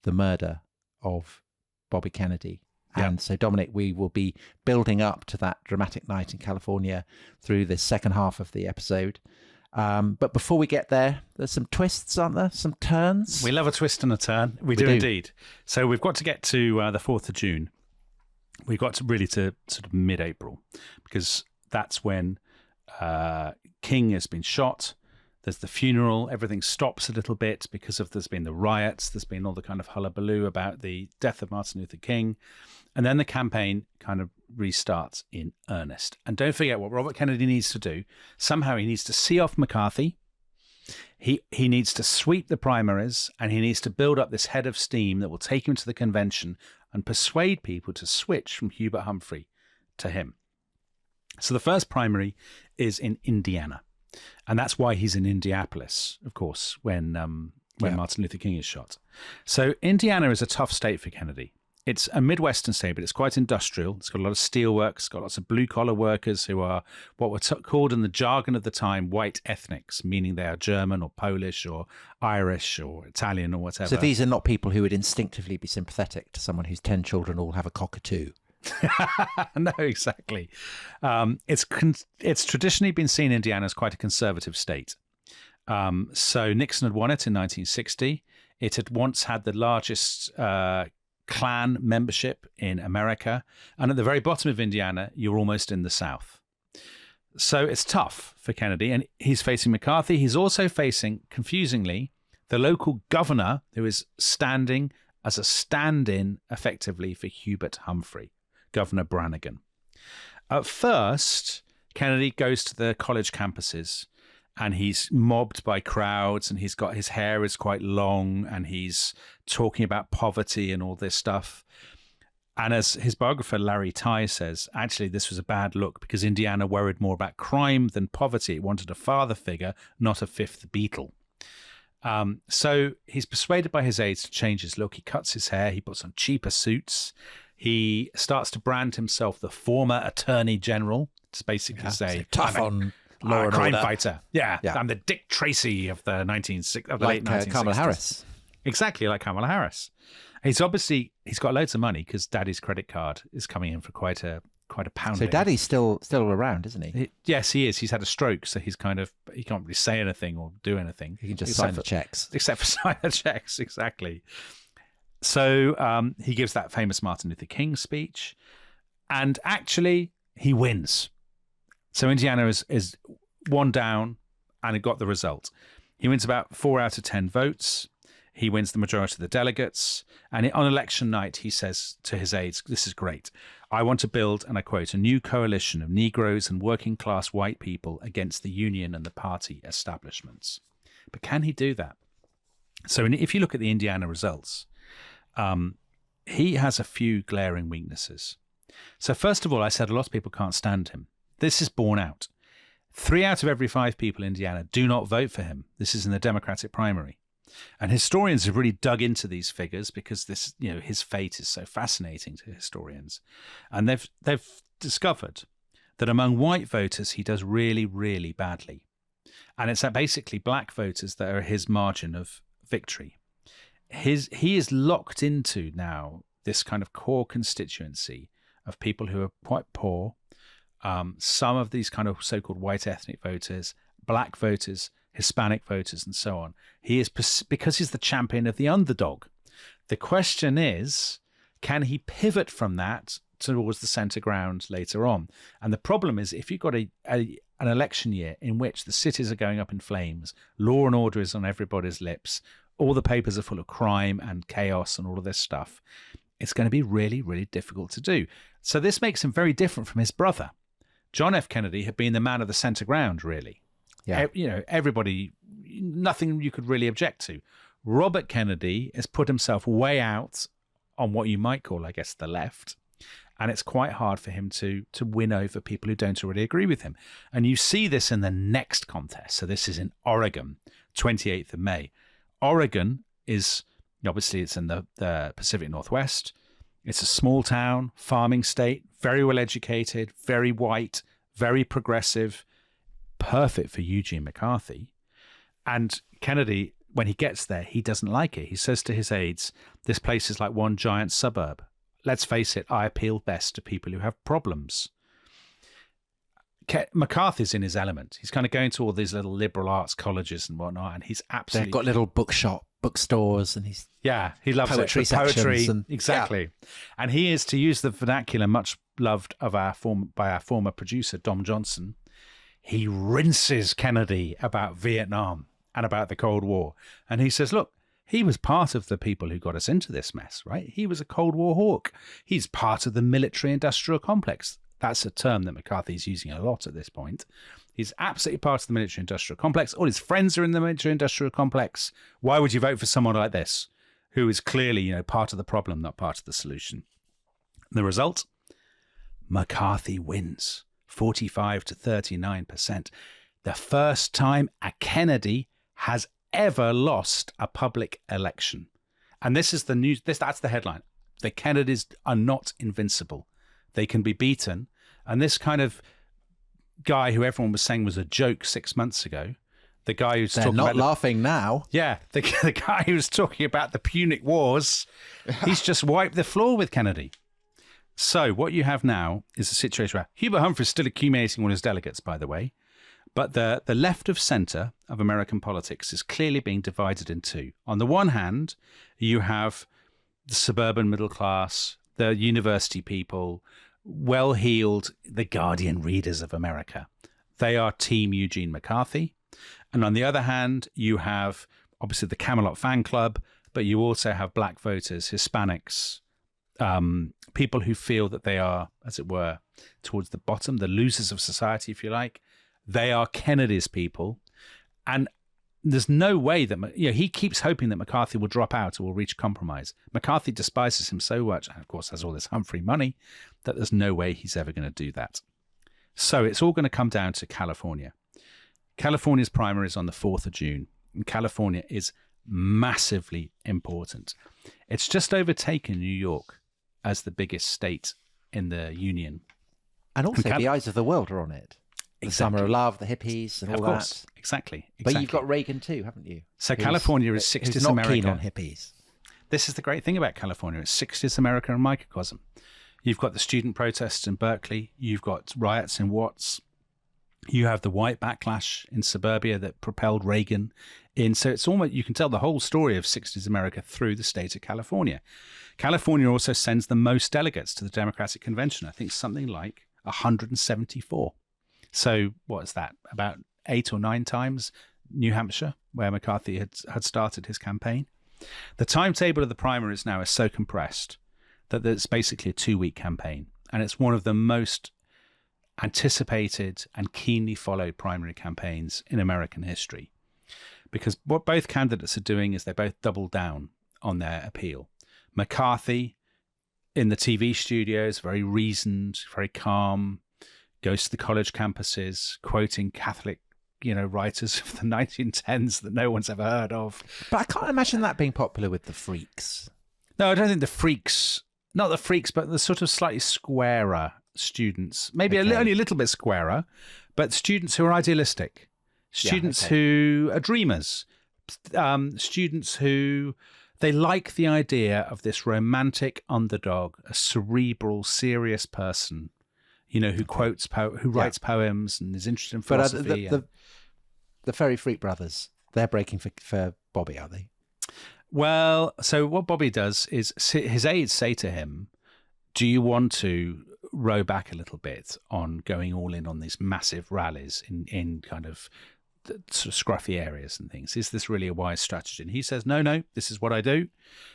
the murder of Bobby Kennedy. Yeah. And so, Dominic, we will be building up to that dramatic night in California through this second half of the episode. But before we get there, there's some twists, aren't there? Some turns? We love a twist and a turn. We do indeed. So we've got to get to the 4th of June. We've got to really to sort of mid-April, because that's when King has been shot. There's the funeral. Everything stops a little bit because there's been the riots. There's been all the kind of hullabaloo about the death of Martin Luther King. And then the campaign kind of restarts in earnest. And don't forget what Robert Kennedy needs to do. Somehow he needs to see off McCarthy. He needs to sweep the primaries, and he needs to build up this head of steam that will take him to the convention and persuade people to switch from Hubert Humphrey to him. So the first primary is in Indiana. And that's why he's in Indianapolis, of course, when Martin Luther King is shot. So Indiana is a tough state for Kennedy. It's a Midwestern state, but it's quite industrial. It's got a lot of steelwork. It's got lots of blue-collar workers who are what were called in the jargon of the time white ethnics, meaning they are German or Polish or Irish or Italian or whatever. So these are not people who would instinctively be sympathetic to someone whose 10 children all have a cockatoo. No, exactly. It's traditionally been seen Indiana as quite a conservative state. So Nixon had won it in 1960. It had once had the largest Klan membership in America. And at the very bottom of Indiana, you're almost in the South. So it's tough for Kennedy. And he's facing McCarthy. He's also facing, confusingly, the local governor who is standing as a stand-in, effectively, for Hubert Humphrey, Governor Brannigan. At first, Kennedy goes to the college campuses and he's mobbed by crowds, and his hair is quite long, and he's talking about poverty and all this stuff. And as his biographer Larry Tye says, actually this was a bad look because Indiana worried more about crime than poverty. It wanted a father figure, not a fifth Beatle. So he's persuaded by his aides to change his look. He cuts his hair. He puts on cheaper suits. He starts to brand himself the former attorney general. To basically say tough on law and crime order. Fighter. Yeah, I'm the Dick Tracy of the late 1960s. Kamala Harris. Exactly like Kamala Harris. He's got loads of money because Daddy's credit card is coming in for quite a pounding. So Daddy's still around, isn't he? Yes, he is. He's had a stroke, so he can't really say anything or do anything. He can just sign the checks. Except for sign the checks, exactly. So he gives that famous Martin Luther King speech, and actually he wins. So Indiana is one down, and it got the result. He wins about 4 out of 10 votes. He wins the majority of the delegates. And on election night, he says to his aides, this is great. I want to build, and I quote, a new coalition of Negroes and working class white people against the Union and the party establishments. But can he do that? So if you look at the Indiana results, he has a few glaring weaknesses. So first of all, I said a lot of people can't stand him. This is borne out. 3 out of every 5 people in Indiana do not vote for him. This is in the Democratic primary. And historians have really dug into these figures because his fate is so fascinating to historians. And they've discovered that among white voters, he does really, really badly. And it's basically black voters that are his margin of victory. He is locked into now this kind of core constituency of people who are quite poor, some of these kind of so-called white ethnic voters, black voters, Hispanic voters, and so on. He is, because he's the champion of the underdog. The question is, can he pivot from that towards the centre ground later on? And the problem is, if you've got an election year in which the cities are going up in flames, law and order is on everybody's lips, all the papers are full of crime and chaos and all of this stuff, it's going to be really, really difficult to do. So this makes him very different from his brother. John F. Kennedy had been the man of the center ground, really. Yeah. Everybody, nothing you could really object to. Robert Kennedy has put himself way out on what you might call, I guess, the left. And it's quite hard for him to win over people who don't already agree with him. And you see this in the next contest. So this is in Oregon, 28th of May. Oregon is, obviously, it's in the Pacific Northwest. It's a small town, farming state, very well educated, very white, very progressive, perfect for Eugene McCarthy. And Kennedy, when he gets there, he doesn't like it. He says to his aides, this place is like one giant suburb. Let's face it, I appeal best to people who have problems. McCarthy's in his element. He's kind of going to all these little liberal arts colleges and whatnot, and he's absolutely... They've got little bookstores, and he's... Yeah, he loves poetry it. The poetry, and, exactly. Yeah. And he is, to use the vernacular much loved by our former producer, Dom Johnson, he rinses Kennedy about Vietnam and about the Cold War. And he says, look, he was part of the people who got us into this mess, right? He was a Cold War hawk. He's part of the military-industrial complex. That's a term that McCarthy's using a lot at this point. He's absolutely part of the military-industrial complex. All his friends are in the military-industrial complex. Why would you vote for someone like this, who is clearly, part of the problem, not part of the solution? The result? McCarthy wins, 45 to 39%. The first time a Kennedy has ever lost a public election. And this is the news. That's the headline. The Kennedys are not invincible. They can be beaten. And this kind of guy who everyone was saying was a joke 6 months ago, the guy who's They're talking not about laughing now. Yeah, the guy who was talking about the Punic Wars, he's just wiped the floor with Kennedy. So what you have now is a situation where Hubert Humphrey is still accumulating all his delegates, by the way, but the left of centre of American politics is clearly being divided in two. On the one hand, you have the suburban middle class, the university people, well-heeled, the Guardian readers of America. They are Team Eugene McCarthy. And on the other hand, you have obviously the Camelot fan club, but you also have black voters, Hispanics, people who feel that they are, as it were, towards the bottom, the losers of society, if you like. They are Kennedy's people. And there's no way that, he keeps hoping that McCarthy will drop out or will reach compromise. McCarthy despises him so much, and of course has all this Humphrey money, that there's no way he's ever going to do that. So it's all going to come down to California. California's primary is on the 4th of June, and California is massively important. It's just overtaken New York as the biggest state in the union. And also the eyes of the world are on it. The Exactly. Summer of Love, the hippies and all Of course, that. exactly. But you've got Reagan too, haven't you? So California is who's 60s not America. keen on hippies. This is the great thing about California. It's 60s America and microcosm. You've got the student protests in Berkeley. You've got riots in Watts. You have the white backlash in suburbia that propelled Reagan in. So it's almost, you can tell the whole story of 60s America through the state of California. California also sends the most delegates to the Democratic Convention. I think something like 174. So what is that? About 8 or 9 times New Hampshire, where McCarthy had started his campaign. The timetable of the primaries now is so compressed that it's basically a 2-week campaign. And it's one of the most anticipated and keenly followed primary campaigns in American history. Because what both candidates are doing is they both double down on their appeal. McCarthy in the TV studios, very reasoned, very calm, goes to the college campuses, quoting Catholic, writers of the 1910s that no one's ever heard of. But I can't imagine that being popular with the freaks. No, I don't think the freaks, not the freaks, but the sort of slightly squarer students, maybe only a little bit squarer, but students who are idealistic, students who are dreamers, students who, they like the idea of this romantic underdog, a cerebral, serious person, who quotes, who writes poems and is interested in philosophy. But the Fairy Freak brothers, they're breaking for Bobby, are they? Well, so what Bobby does is his aides say to him, do you want to row back a little bit on going all in on these massive rallies in kind of sort of scruffy areas and things? Is this really a wise strategy? And he says, no, this is what I do.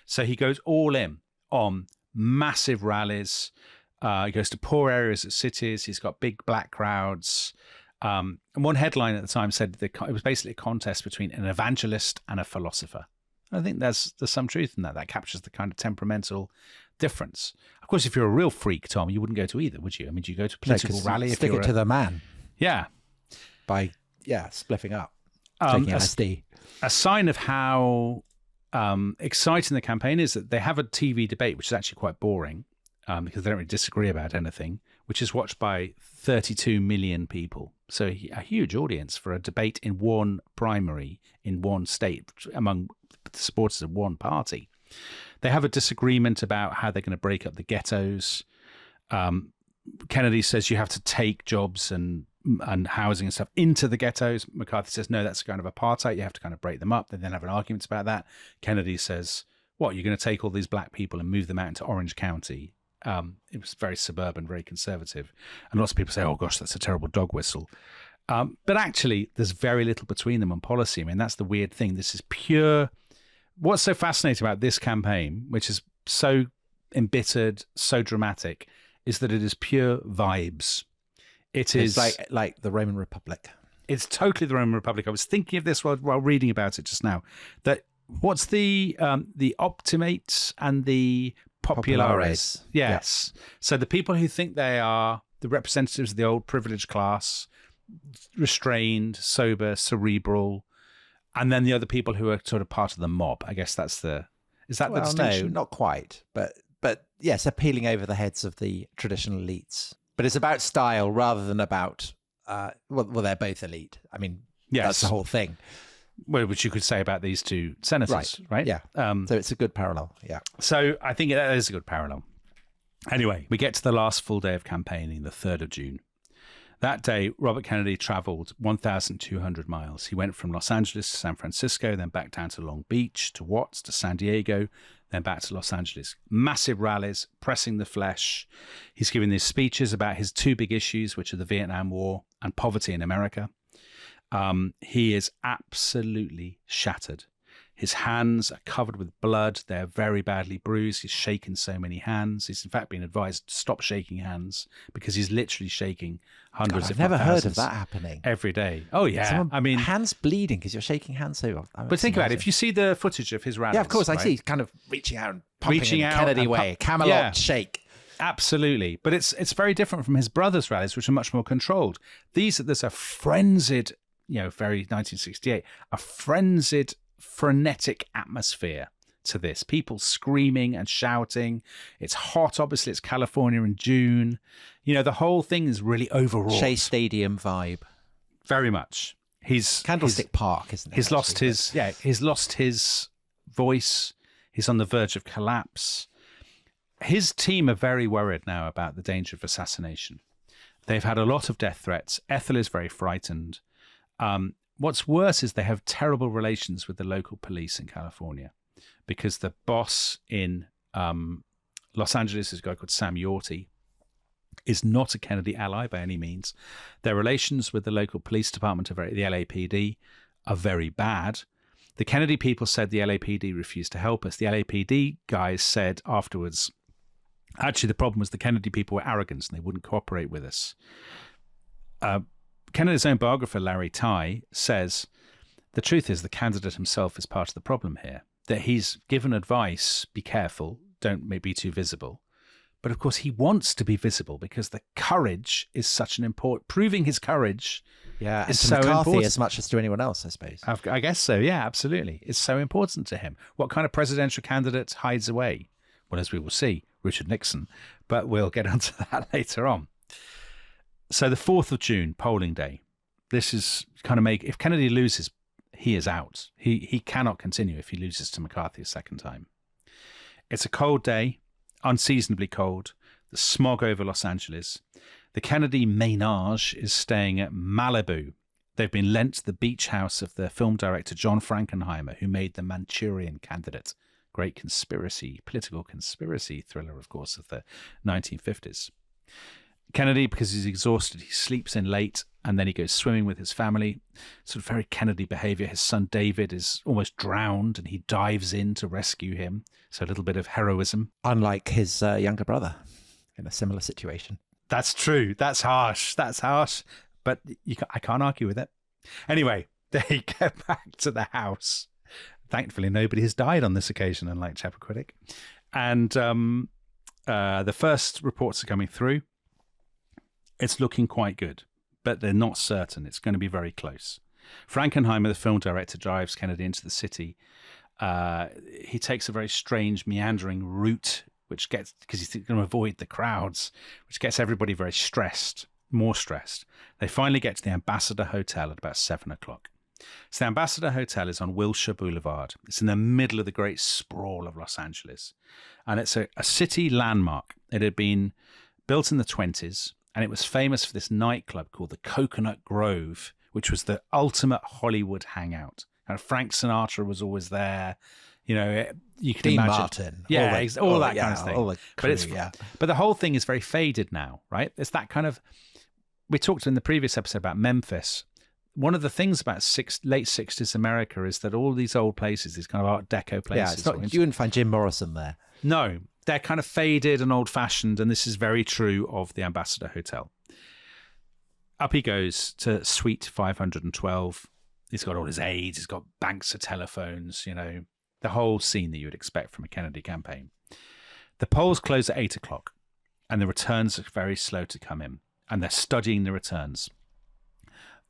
So he goes all in on massive rallies, He goes to poor areas of cities. He's got big black crowds. And one headline at the time said that it was basically a contest between an evangelist and a philosopher. I think there's some truth in that. That captures the kind of temperamental difference. Of course, if you're a real freak, Tom, you wouldn't go to either, would you? I mean, do you go to a political rally? Stick it to the man. Yeah. By, spliffing up, taking LSD. A sign of how exciting the campaign is that they have a TV debate, which is actually quite boring because they don't really disagree about anything, which is watched by 32 million people. So a huge audience for a debate in one primary in one state among the supporters of one party. They have a disagreement about how they're going to break up the ghettos. Kennedy says you have to take jobs and housing and stuff into the ghettos. McCarthy says, no, that's kind of apartheid. You have to kind of break them up. They then have an argument about that. Kennedy says, what, you're going to take all these black people and move them out into Orange County? It was very suburban, very conservative. And lots of people say, oh, gosh, that's a terrible dog whistle. But actually, there's very little between them on policy. I mean, that's the weird thing. This is pure. What's so fascinating about this campaign, which is so embittered, so dramatic, is that it is pure vibes. It's like the Roman Republic. It's totally the Roman Republic. I was thinking of this while reading about it just now. That what's the optimates and the populares? Yes. Yeah. So the people who think they are the representatives of the old privileged class, restrained, sober, cerebral, and then the other people who are sort of part of the mob. I guess that's the distinction? No, not quite. But yes, appealing over the heads of the traditional elites. But it's about style rather than about, well, they're both elite. I mean, yes. That's the whole thing. Well, which you could say about these two senators, right? Yeah. So it's a good parallel, yeah. So I think that is a good parallel. Anyway, we get to the last full day of campaigning, the 3rd of June. That day, Robert Kennedy traveled 1,200 miles. He went from Los Angeles to San Francisco, then back down to Long Beach, to Watts, to San Diego, then back to Los Angeles. Massive rallies, pressing the flesh. He's giving these speeches about his two big issues, which are the Vietnam War and poverty in America. He is absolutely shattered. His hands are covered with blood. They're very badly bruised. He's shaken so many hands. He's in fact been advised to stop shaking hands because he's literally shaking hundreds I've if not never heard of thousands that happening every day. Oh yeah, I mean, hands bleeding because you're shaking hands so often. But think about it. If you see the footage of his rallies, yeah, of course, right? I see kind of reaching out and pumping in the Kennedy way, Camelot shake. Absolutely, but it's very different from his brother's rallies, which are much more controlled. There's a frenzied, very 1968, a frenzied, frenetic atmosphere to this. People screaming and shouting. It's hot, obviously. It's California in June. The whole thing is really overwrought. Shea Stadium vibe. Very much. Candlestick Park, isn't it? He's lost his voice. He's on the verge of collapse. His team are very worried now about the danger of assassination. They've had a lot of death threats. Ethel is very frightened. What's worse is they have terrible relations with the local police in California because the boss in Los Angeles is a guy called Sam Yorty, is not a Kennedy ally by any means. Their relations with the local police department, the LAPD, are very bad. The Kennedy people said the LAPD refused to help us. The LAPD guys said afterwards, actually, the problem was the Kennedy people were arrogant and they wouldn't cooperate with us. Kennedy's own biographer, Larry Tye, says, the truth is the candidate himself is part of the problem here, that he's given advice, be careful, don't be too visible. But of course, he wants to be visible because the courage is such an important, proving his courage is so McCarthy important. As much as to anyone else, I suppose. I guess so, yeah, absolutely. It's so important to him. What kind of presidential candidate hides away? Well, as we will see, Richard Nixon, but we'll get onto that later on. So the 4th of June, polling day. This is kind of if Kennedy loses, he is out. He cannot continue if he loses to McCarthy a second time. It's a cold day, unseasonably cold. The smog over Los Angeles. The Kennedy ménage is staying at Malibu. They've been lent the beach house of the film director John Frankenheimer, who made The Manchurian Candidate. Great political conspiracy thriller, of course, of the 1950s. Kennedy, because he's exhausted, he sleeps in late and then he goes swimming with his family. Sort of very Kennedy behavior. His son David is almost drowned and he dives in to rescue him. So a little bit of heroism. Unlike his younger brother, in a similar situation. That's true. That's harsh. But I can't argue with it. Anyway, they get back to the house. Thankfully, nobody has died on this occasion, unlike Chappaquiddick. And the first reports are coming through. It's looking quite good, but they're not certain. It's going to be very close. Frankenheimer, the film director, drives Kennedy into the city. He takes a very strange, meandering route, because he's going to avoid the crowds, which gets everybody very stressed, more stressed. They finally get to the Ambassador Hotel at about 7 o'clock. So the Ambassador Hotel is on Wilshire Boulevard. It's in the middle of the great sprawl of Los Angeles. And it's a city landmark. It had been built in the 20s, and it was famous for this nightclub called the Coconut Grove, which was the ultimate Hollywood hangout. And Frank Sinatra was always there. You know, you can Dean imagine. Martin. All that kind of thing. All the crew, but the whole thing is very faded now, right? It's that kind of... We talked in the previous episode about Memphis. One of the things about late 60s America is that all these old places, these kind of Art Deco places... Yeah, you wouldn't find Jim Morrison there. No, they're kind of faded and old-fashioned, and this is very true of the Ambassador Hotel. Up he goes to Suite 512. He's got all his aides. He's got banks of telephones, you know, the whole scene that you would expect from a Kennedy campaign. The polls close at 8 o'clock, and the returns are very slow to come in, and they're studying the returns.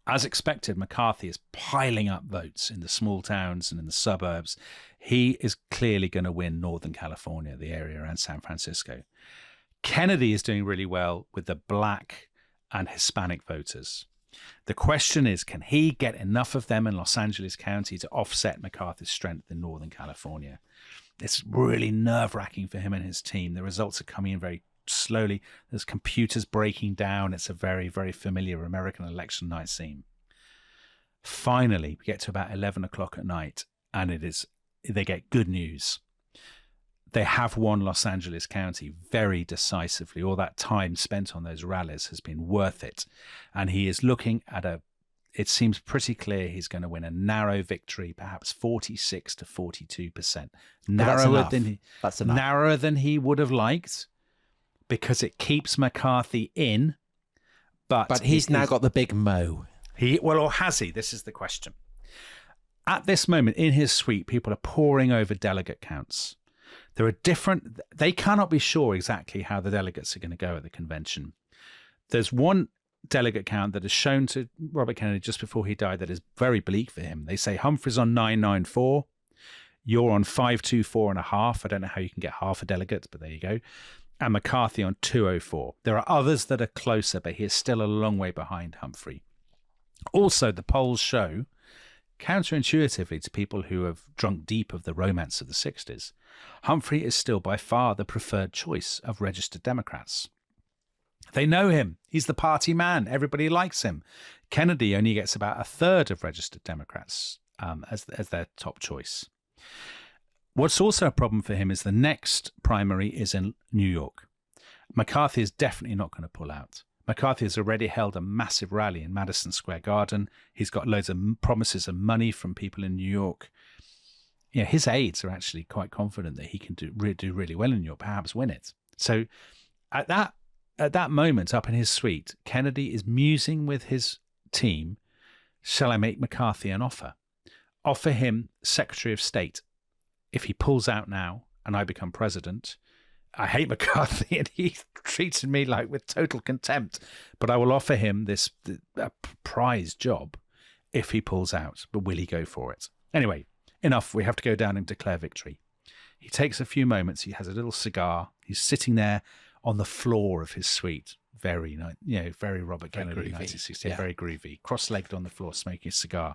As expected, McCarthy is piling up votes in the small towns and in the suburbs. He is clearly going to win Northern California, the area around San Francisco. Kennedy is doing really well with the black and Hispanic voters. The question is, can he get enough of them in Los Angeles County to offset McCarthy's strength in Northern California? It's really nerve-wracking for him and his team. The results are coming in very slowly. There's computers breaking down. It's a very, very familiar American election night scene. Finally, we get to about 11 o'clock at night, and they get good news. They have won Los Angeles County very decisively. All that time spent on those rallies has been worth it. And he is looking at it seems pretty clear he's going to win a narrow victory, perhaps 46 to 42%. That's enough. Narrower than he would have liked, because it keeps McCarthy in. But he's now got the big mo. Or has he? This is the question. At this moment in his suite, people are poring over delegate counts. They cannot be sure exactly how the delegates are going to go at the convention. There's one delegate count that is shown to Robert Kennedy just before he died that is very bleak for him. They say Humphrey's on 994. You're on 524.5. I don't know how you can get half a delegate, but there you go. And McCarthy on 204. There are others that are closer, but he is still a long way behind Humphrey. Also, the polls show, counterintuitively to people who have drunk deep of the romance of the 60s, Humphrey is still by far the preferred choice of registered Democrats. They know him. He's the party man. Everybody likes him. Kennedy only gets about a third of registered Democrats as their top choice. What's also a problem for him is the next primary is in New York. McCarthy is definitely not going to pull out. McCarthy has already held a massive rally in Madison Square Garden. He's got loads of promises of money from people in New York. You know, his aides are actually quite confident that he can do really well in New York, perhaps win it. So at that moment up in his suite, Kennedy is musing with his team, shall I make McCarthy an offer? Offer him Secretary of State. If he pulls out now and I become president, I hate McCarthy and he treated me like with total contempt, but I will offer him a prize job if he pulls out. But will he go for it? Anyway, enough. We have to go down and declare victory. He takes a few moments. He has a little cigar. He's sitting there on the floor of his suite. Very Robert Kennedy, 1960, very groovy. Cross-legged on the floor, smoking a cigar.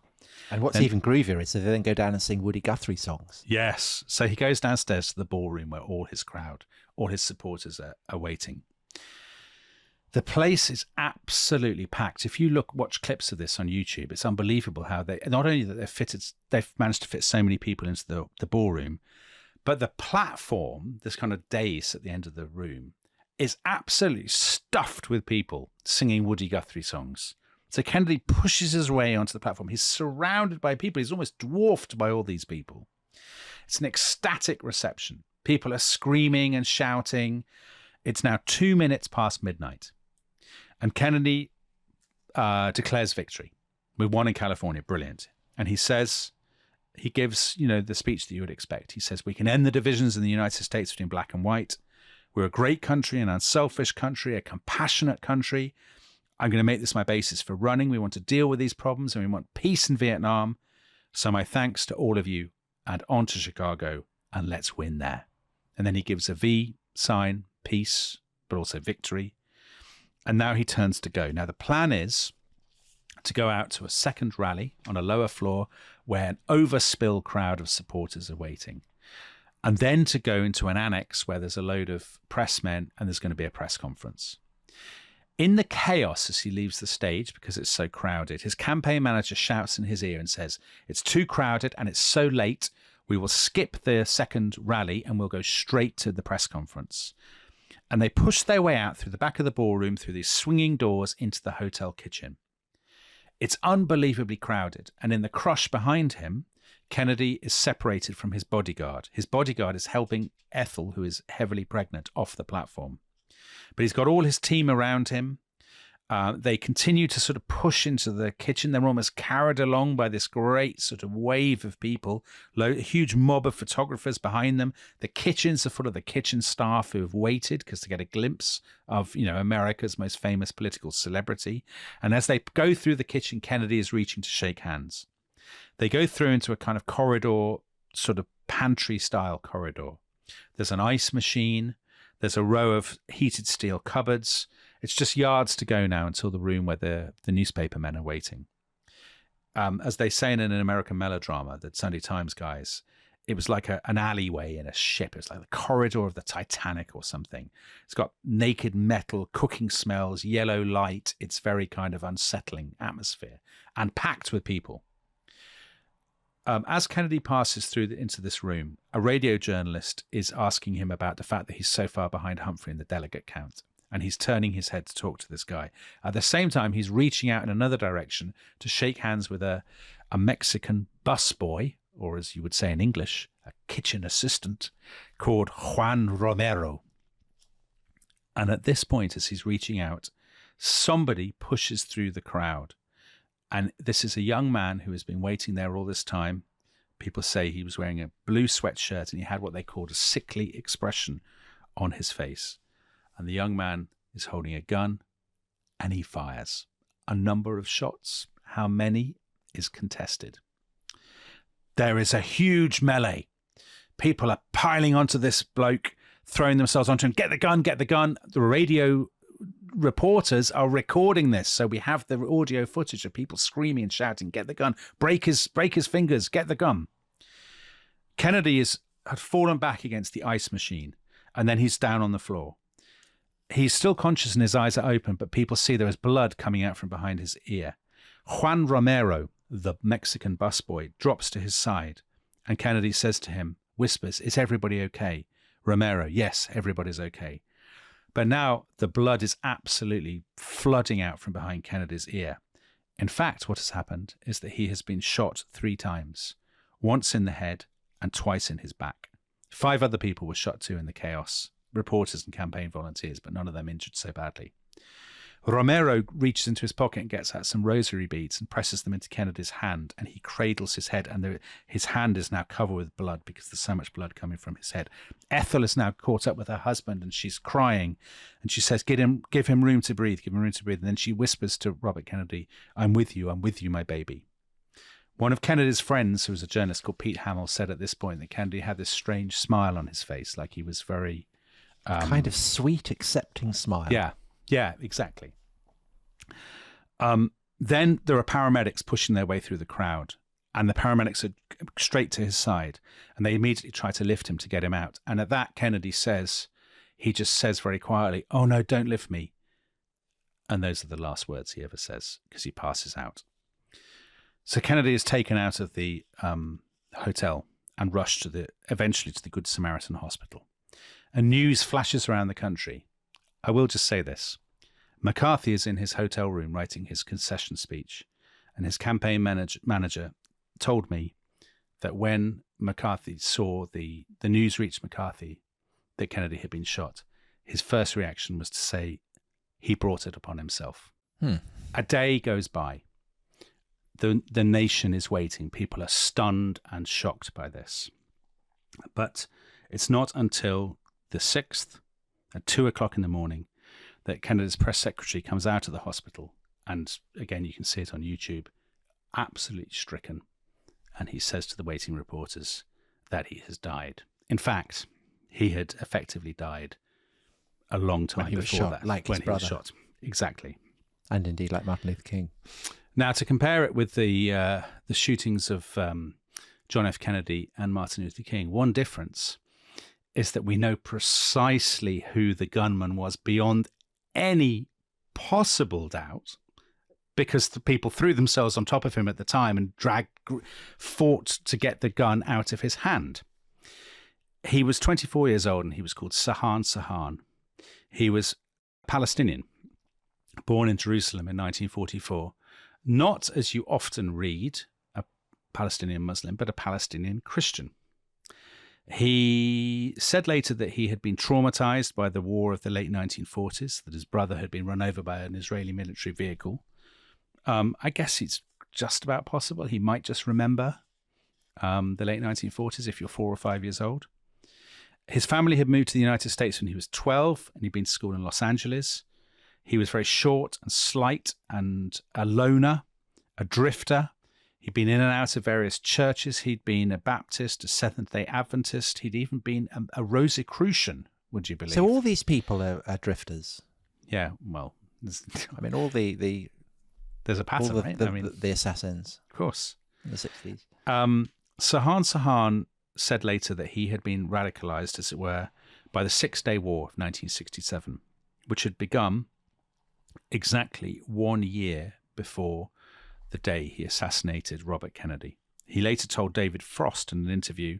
And what's even groovier is that they then go down and sing Woody Guthrie songs. Yes. So he goes downstairs to the ballroom where all his supporters are waiting. The place is absolutely packed. If you watch clips of this on YouTube, it's unbelievable how they've managed to fit so many people into the ballroom, but the platform, this kind of dais at the end of the room, is absolutely stuffed with people singing Woody Guthrie songs. So Kennedy pushes his way onto the platform. He's surrounded by people. He's almost dwarfed by all these people. It's an ecstatic reception. People are screaming and shouting. It's now 2 minutes past midnight. And Kennedy declares victory. We won in California. Brilliant. And he gives, the speech that you would expect. He says, we can end the divisions in the United States between black and white. We're a great country, an unselfish country, a compassionate country. I'm going to make this my basis for running. We want to deal with these problems and we want peace in Vietnam. So my thanks to all of you, and on to Chicago, and let's win there. And then he gives a V sign, peace, but also victory. And now he turns to go. Now the plan is to go out to a second rally on a lower floor where an overspill crowd of supporters are waiting. And then to go into an annex where there's a load of pressmen and there's going to be a press conference. In the chaos as he leaves the stage, because it's so crowded, his campaign manager shouts in his ear and says, it's too crowded and it's so late, we will skip the second rally and we'll go straight to the press conference. And they push their way out through the back of the ballroom, through these swinging doors into the hotel kitchen. It's unbelievably crowded. And in the crush behind him, Kennedy is separated from his bodyguard. His bodyguard is helping Ethel, who is heavily pregnant, off the platform. But he's got all his team around him. They continue to sort of push into the kitchen. They're almost carried along by this great sort of wave of people, a huge mob of photographers behind them. The kitchens are full of the kitchen staff who have waited because to get a glimpse of, America's most famous political celebrity. And as they go through the kitchen, Kennedy is reaching to shake hands. They go through into a kind of corridor, sort of pantry-style corridor. There's an ice machine. There's a row of heated steel cupboards. It's just yards to go now until the room where the newspaper men are waiting. As they say in an American melodrama, the Sunday Times guys, it was like an alleyway in a ship. It's like the corridor of the Titanic or something. It's got naked metal, cooking smells, yellow light. It's very kind of unsettling atmosphere and packed with people. As Kennedy passes through into this room, a radio journalist is asking him about the fact that he's so far behind Humphrey in the delegate count. And he's turning his head to talk to this guy. At the same time, he's reaching out in another direction to shake hands with a Mexican busboy, or as you would say in English, a kitchen assistant, called Juan Romero. And at this point, as he's reaching out, somebody pushes through the crowd. And this is a young man who has been waiting there all this time. People say he was wearing a blue sweatshirt and he had what they called a sickly expression on his face. And the young man is holding a gun and he fires a number of shots. How many is contested? There is a huge melee. People are piling onto this bloke, throwing themselves onto him. Get the gun, get the gun. The radio reporters are recording this, so we have the audio footage of people screaming and shouting, get the gun, break his fingers, get the gun. Kennedy had fallen back against the ice machine, and then he's down on the floor. He's still conscious and his eyes are open, but people see there is blood coming out from behind his ear. Juan Romero, the Mexican busboy, drops to his side, and Kennedy says to him, whispers, is everybody okay? Romero, yes, everybody's okay. But now the blood is absolutely flooding out from behind Kennedy's ear. In fact, what has happened is that he has been shot 3 times, once in the head and twice in his back. 5 other people were shot too in the chaos, reporters and campaign volunteers, but none of them injured so badly. Romero reaches into his pocket and gets out some rosary beads and presses them into Kennedy's hand, and he cradles his head, and his hand is now covered with blood because there's so much blood coming from his head. Ethel is now caught up with her husband, and she's crying, and she says, give him room to breathe, give him room to breathe. And then she whispers to Robert Kennedy, I'm with you, my baby. One of Kennedy's friends, who was a journalist called Pete Hamill, said at this point that Kennedy had this strange smile on his face, like he was very... kind of sweet, accepting smile. Yeah, exactly. Then there are paramedics pushing their way through the crowd, and the paramedics are straight to his side, and they immediately try to lift him to get him out. And at that, Kennedy just says very quietly, oh no, don't lift me. And those are the last words he ever says, because he passes out. So Kennedy is taken out of the hotel and rushed eventually to the Good Samaritan Hospital. And news flashes around the country. I will just say this. McCarthy is in his hotel room writing his concession speech, and his campaign manager told me that when McCarthy saw the news reached McCarthy that Kennedy had been shot, his first reaction was to say he brought it upon himself. Hmm. A day goes by. The nation is waiting. People are stunned and shocked by this. But it's not until the 6th at 2:00 in the morning that Kennedy's press secretary comes out of the hospital. And again, you can see it on YouTube, absolutely stricken. And he says to the waiting reporters that he has died. In fact, he had effectively died a long time when he was before shot, that. like when his he was brother. shot. Exactly. And indeed, like Martin Luther King. Now, to compare it with the shootings of John F. Kennedy and Martin Luther King, one difference is that we know precisely who the gunman was beyond any possible doubt, because the people threw themselves on top of him at the time and fought to get the gun out of his hand. He was 24 years old and he was called Sirhan. He was Palestinian, born in Jerusalem in 1944. Not, as you often read, a Palestinian Muslim, but a Palestinian Christian. He said later that he had been traumatized by the war of the late 1940s, that his brother had been run over by an Israeli military vehicle. I guess it's just about possible. He might just remember the late 1940s if you're 4 or 5 years old. His family had moved to the United States when he was 12, and he'd been to school in Los Angeles. He was very short and slight and a loner, a drifter. He'd been in and out of various churches. He'd been a Baptist, a Seventh-day Adventist. He'd even been a Rosicrucian, would you believe? So all these people are drifters. Yeah, well, I mean, all the there's a pattern, right? The assassins, of course, in the 60s. Sirhan said later that he had been radicalized, as it were, by the Six-Day War of 1967, which had begun exactly 1 year before the day he assassinated Robert Kennedy. He later told David Frost in an interview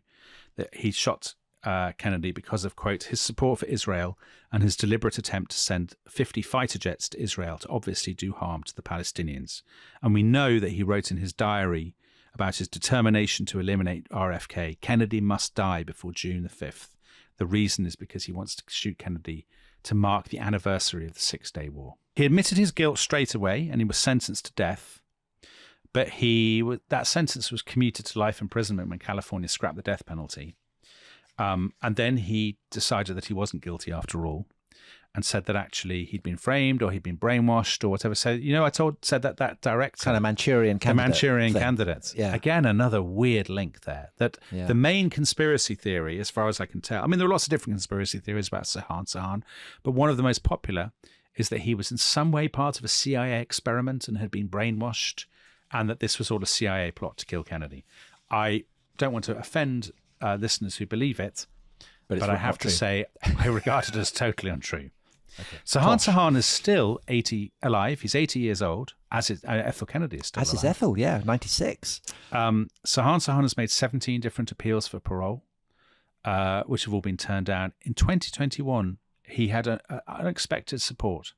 that he shot Kennedy because of, quote, his support for Israel and his deliberate attempt to send 50 fighter jets to Israel to obviously do harm to the Palestinians. And we know that he wrote in his diary about his determination to eliminate RFK, Kennedy must die before June the 5th. The reason is because he wants to shoot Kennedy to mark the anniversary of the Six-Day War. He admitted his guilt straight away and he was sentenced to death. But that sentence was commuted to life imprisonment when California scrapped the death penalty. And then he decided that he wasn't guilty after all and said that actually he'd been framed or he'd been brainwashed or whatever. So, said that director. Kind of Manchurian candidate. The Manchurian thing. candidate. Yeah. Again, another weird link there. That the main conspiracy theory, as far as I can tell, I mean, there are lots of different conspiracy theories about Sirhan, but one of the most popular is that he was in some way part of a CIA experiment and had been brainwashed, and that this was all a CIA plot to kill Kennedy. I don't want to offend listeners who believe it, but I have to say I regard it as totally untrue. Okay. Sirhan is still alive. He's 80 years old, as is Ethel Kennedy is still alive. As is Ethel, yeah, 96. Sirhan has made 17 different appeals for parole, which have all been turned down. In 2021, he had unexpected support.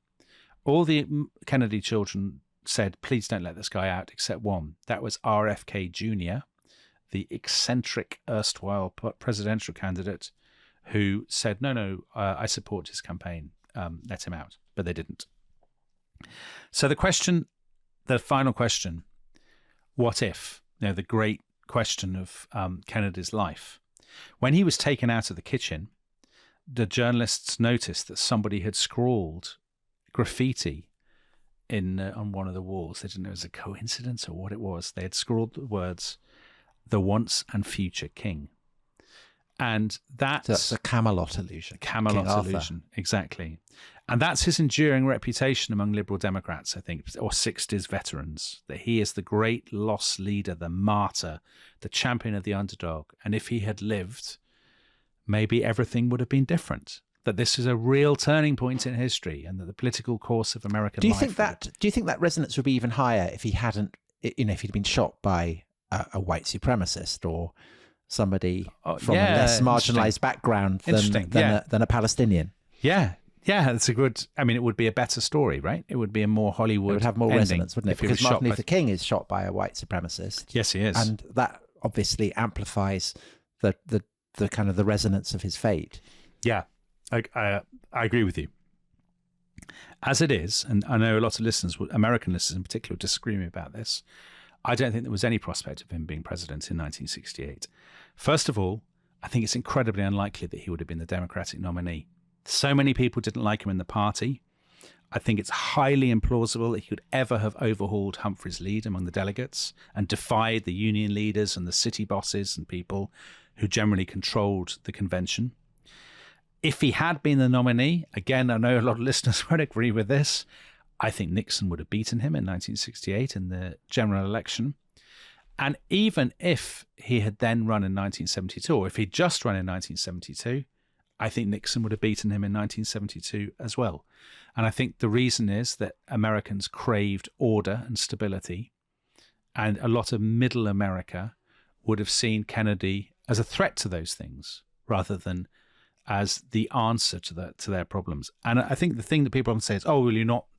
All the Kennedy children said, please don't let this guy out, except one. That was RFK Jr., the eccentric erstwhile presidential candidate who said, no, I support his campaign. Let him out. But they didn't. So the final question, what if? The great question of Kennedy's life. When he was taken out of the kitchen, the journalists noticed that somebody had scrawled graffiti on one of the walls. They didn't know it was a coincidence or what it was. They had scrawled the words, "The once and future king." And that's a Camelot illusion. Camelot illusion, exactly. And that's his enduring reputation among Liberal Democrats, I think, or 60s veterans, that he is the great lost leader, the martyr, the champion of the underdog. And if he had lived, maybe everything would have been different. That this is a real turning point in history, and that the political course of American life. Do you think that resonance would be even higher if he hadn't, if he'd been shot by a white supremacist or somebody from a less marginalised background than a Palestinian? Yeah, that's a good. I mean, it would be a better story, right? It would be a more Hollywood. It would have more resonance, wouldn't it? Because Martin Luther King is shot by a white supremacist. Yes, he is, and that obviously amplifies the kind of the resonance of his fate. Yeah. I agree with you. As it is, and I know a lot of listeners, American listeners in particular, will disagree with me about this, I don't think there was any prospect of him being president in 1968. First of all, I think it's incredibly unlikely that he would have been the Democratic nominee. So many people didn't like him in the party. I think it's highly implausible that he could ever have overhauled Humphrey's lead among the delegates and defied the union leaders and the city bosses and people who generally controlled the convention. If he had been the nominee, again, I know a lot of listeners won't agree with this, I think Nixon would have beaten him in 1968 in the general election. And even if he had then run in 1972, or if he'd just run in 1972, I think Nixon would have beaten him in 1972 as well. And I think the reason is that Americans craved order and stability, and a lot of middle America would have seen Kennedy as a threat to those things rather than as the answer to their problems. And I think the thing that people often say is, "Oh, well,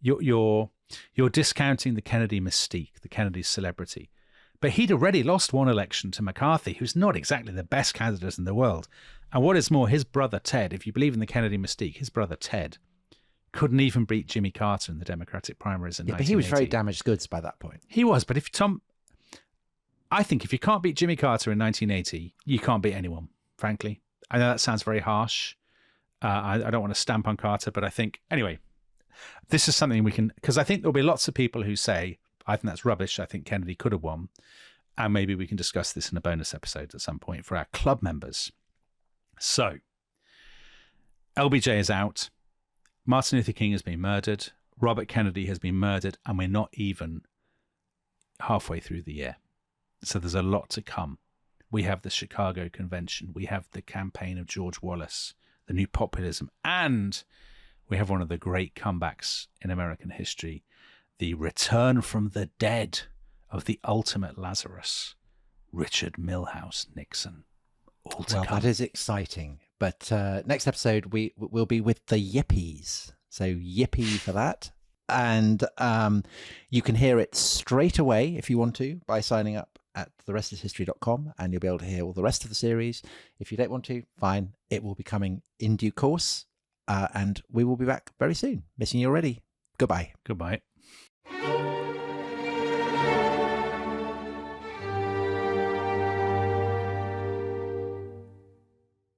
you're discounting the Kennedy mystique, the Kennedy celebrity." But he'd already lost one election to McCarthy, who's not exactly the best candidate in the world. And what is more, his brother Ted, if you believe in the Kennedy mystique, his brother Ted couldn't even beat Jimmy Carter in the Democratic primaries in 1980. But he was very damaged goods by that point. He was, but I think if you can't beat Jimmy Carter in 1980, you can't beat anyone, frankly. I know that sounds very harsh. I don't want to stamp on Carter, but I think, anyway, this is something we can, because I think there'll be lots of people who say, I think that's rubbish. I think Kennedy could have won. And maybe we can discuss this in a bonus episode at some point for our club members. So, LBJ is out. Martin Luther King has been murdered. Robert Kennedy has been murdered. And we're not even halfway through the year. So there's a lot to come. We have the Chicago Convention. We have the campaign of George Wallace, the new populism. And we have one of the great comebacks in American history, the return from the dead of the ultimate Lazarus, Richard Milhous Nixon. All to come. That is exciting. But next episode, we'll be with the Yippies. So yippee for that. And you can hear it straight away if you want to by signing up at therestishistory.com, and you'll be able to hear all the rest of the series. If you don't want to, fine. It will be coming in due course. And we will be back very soon. Missing you already. Goodbye. Goodbye.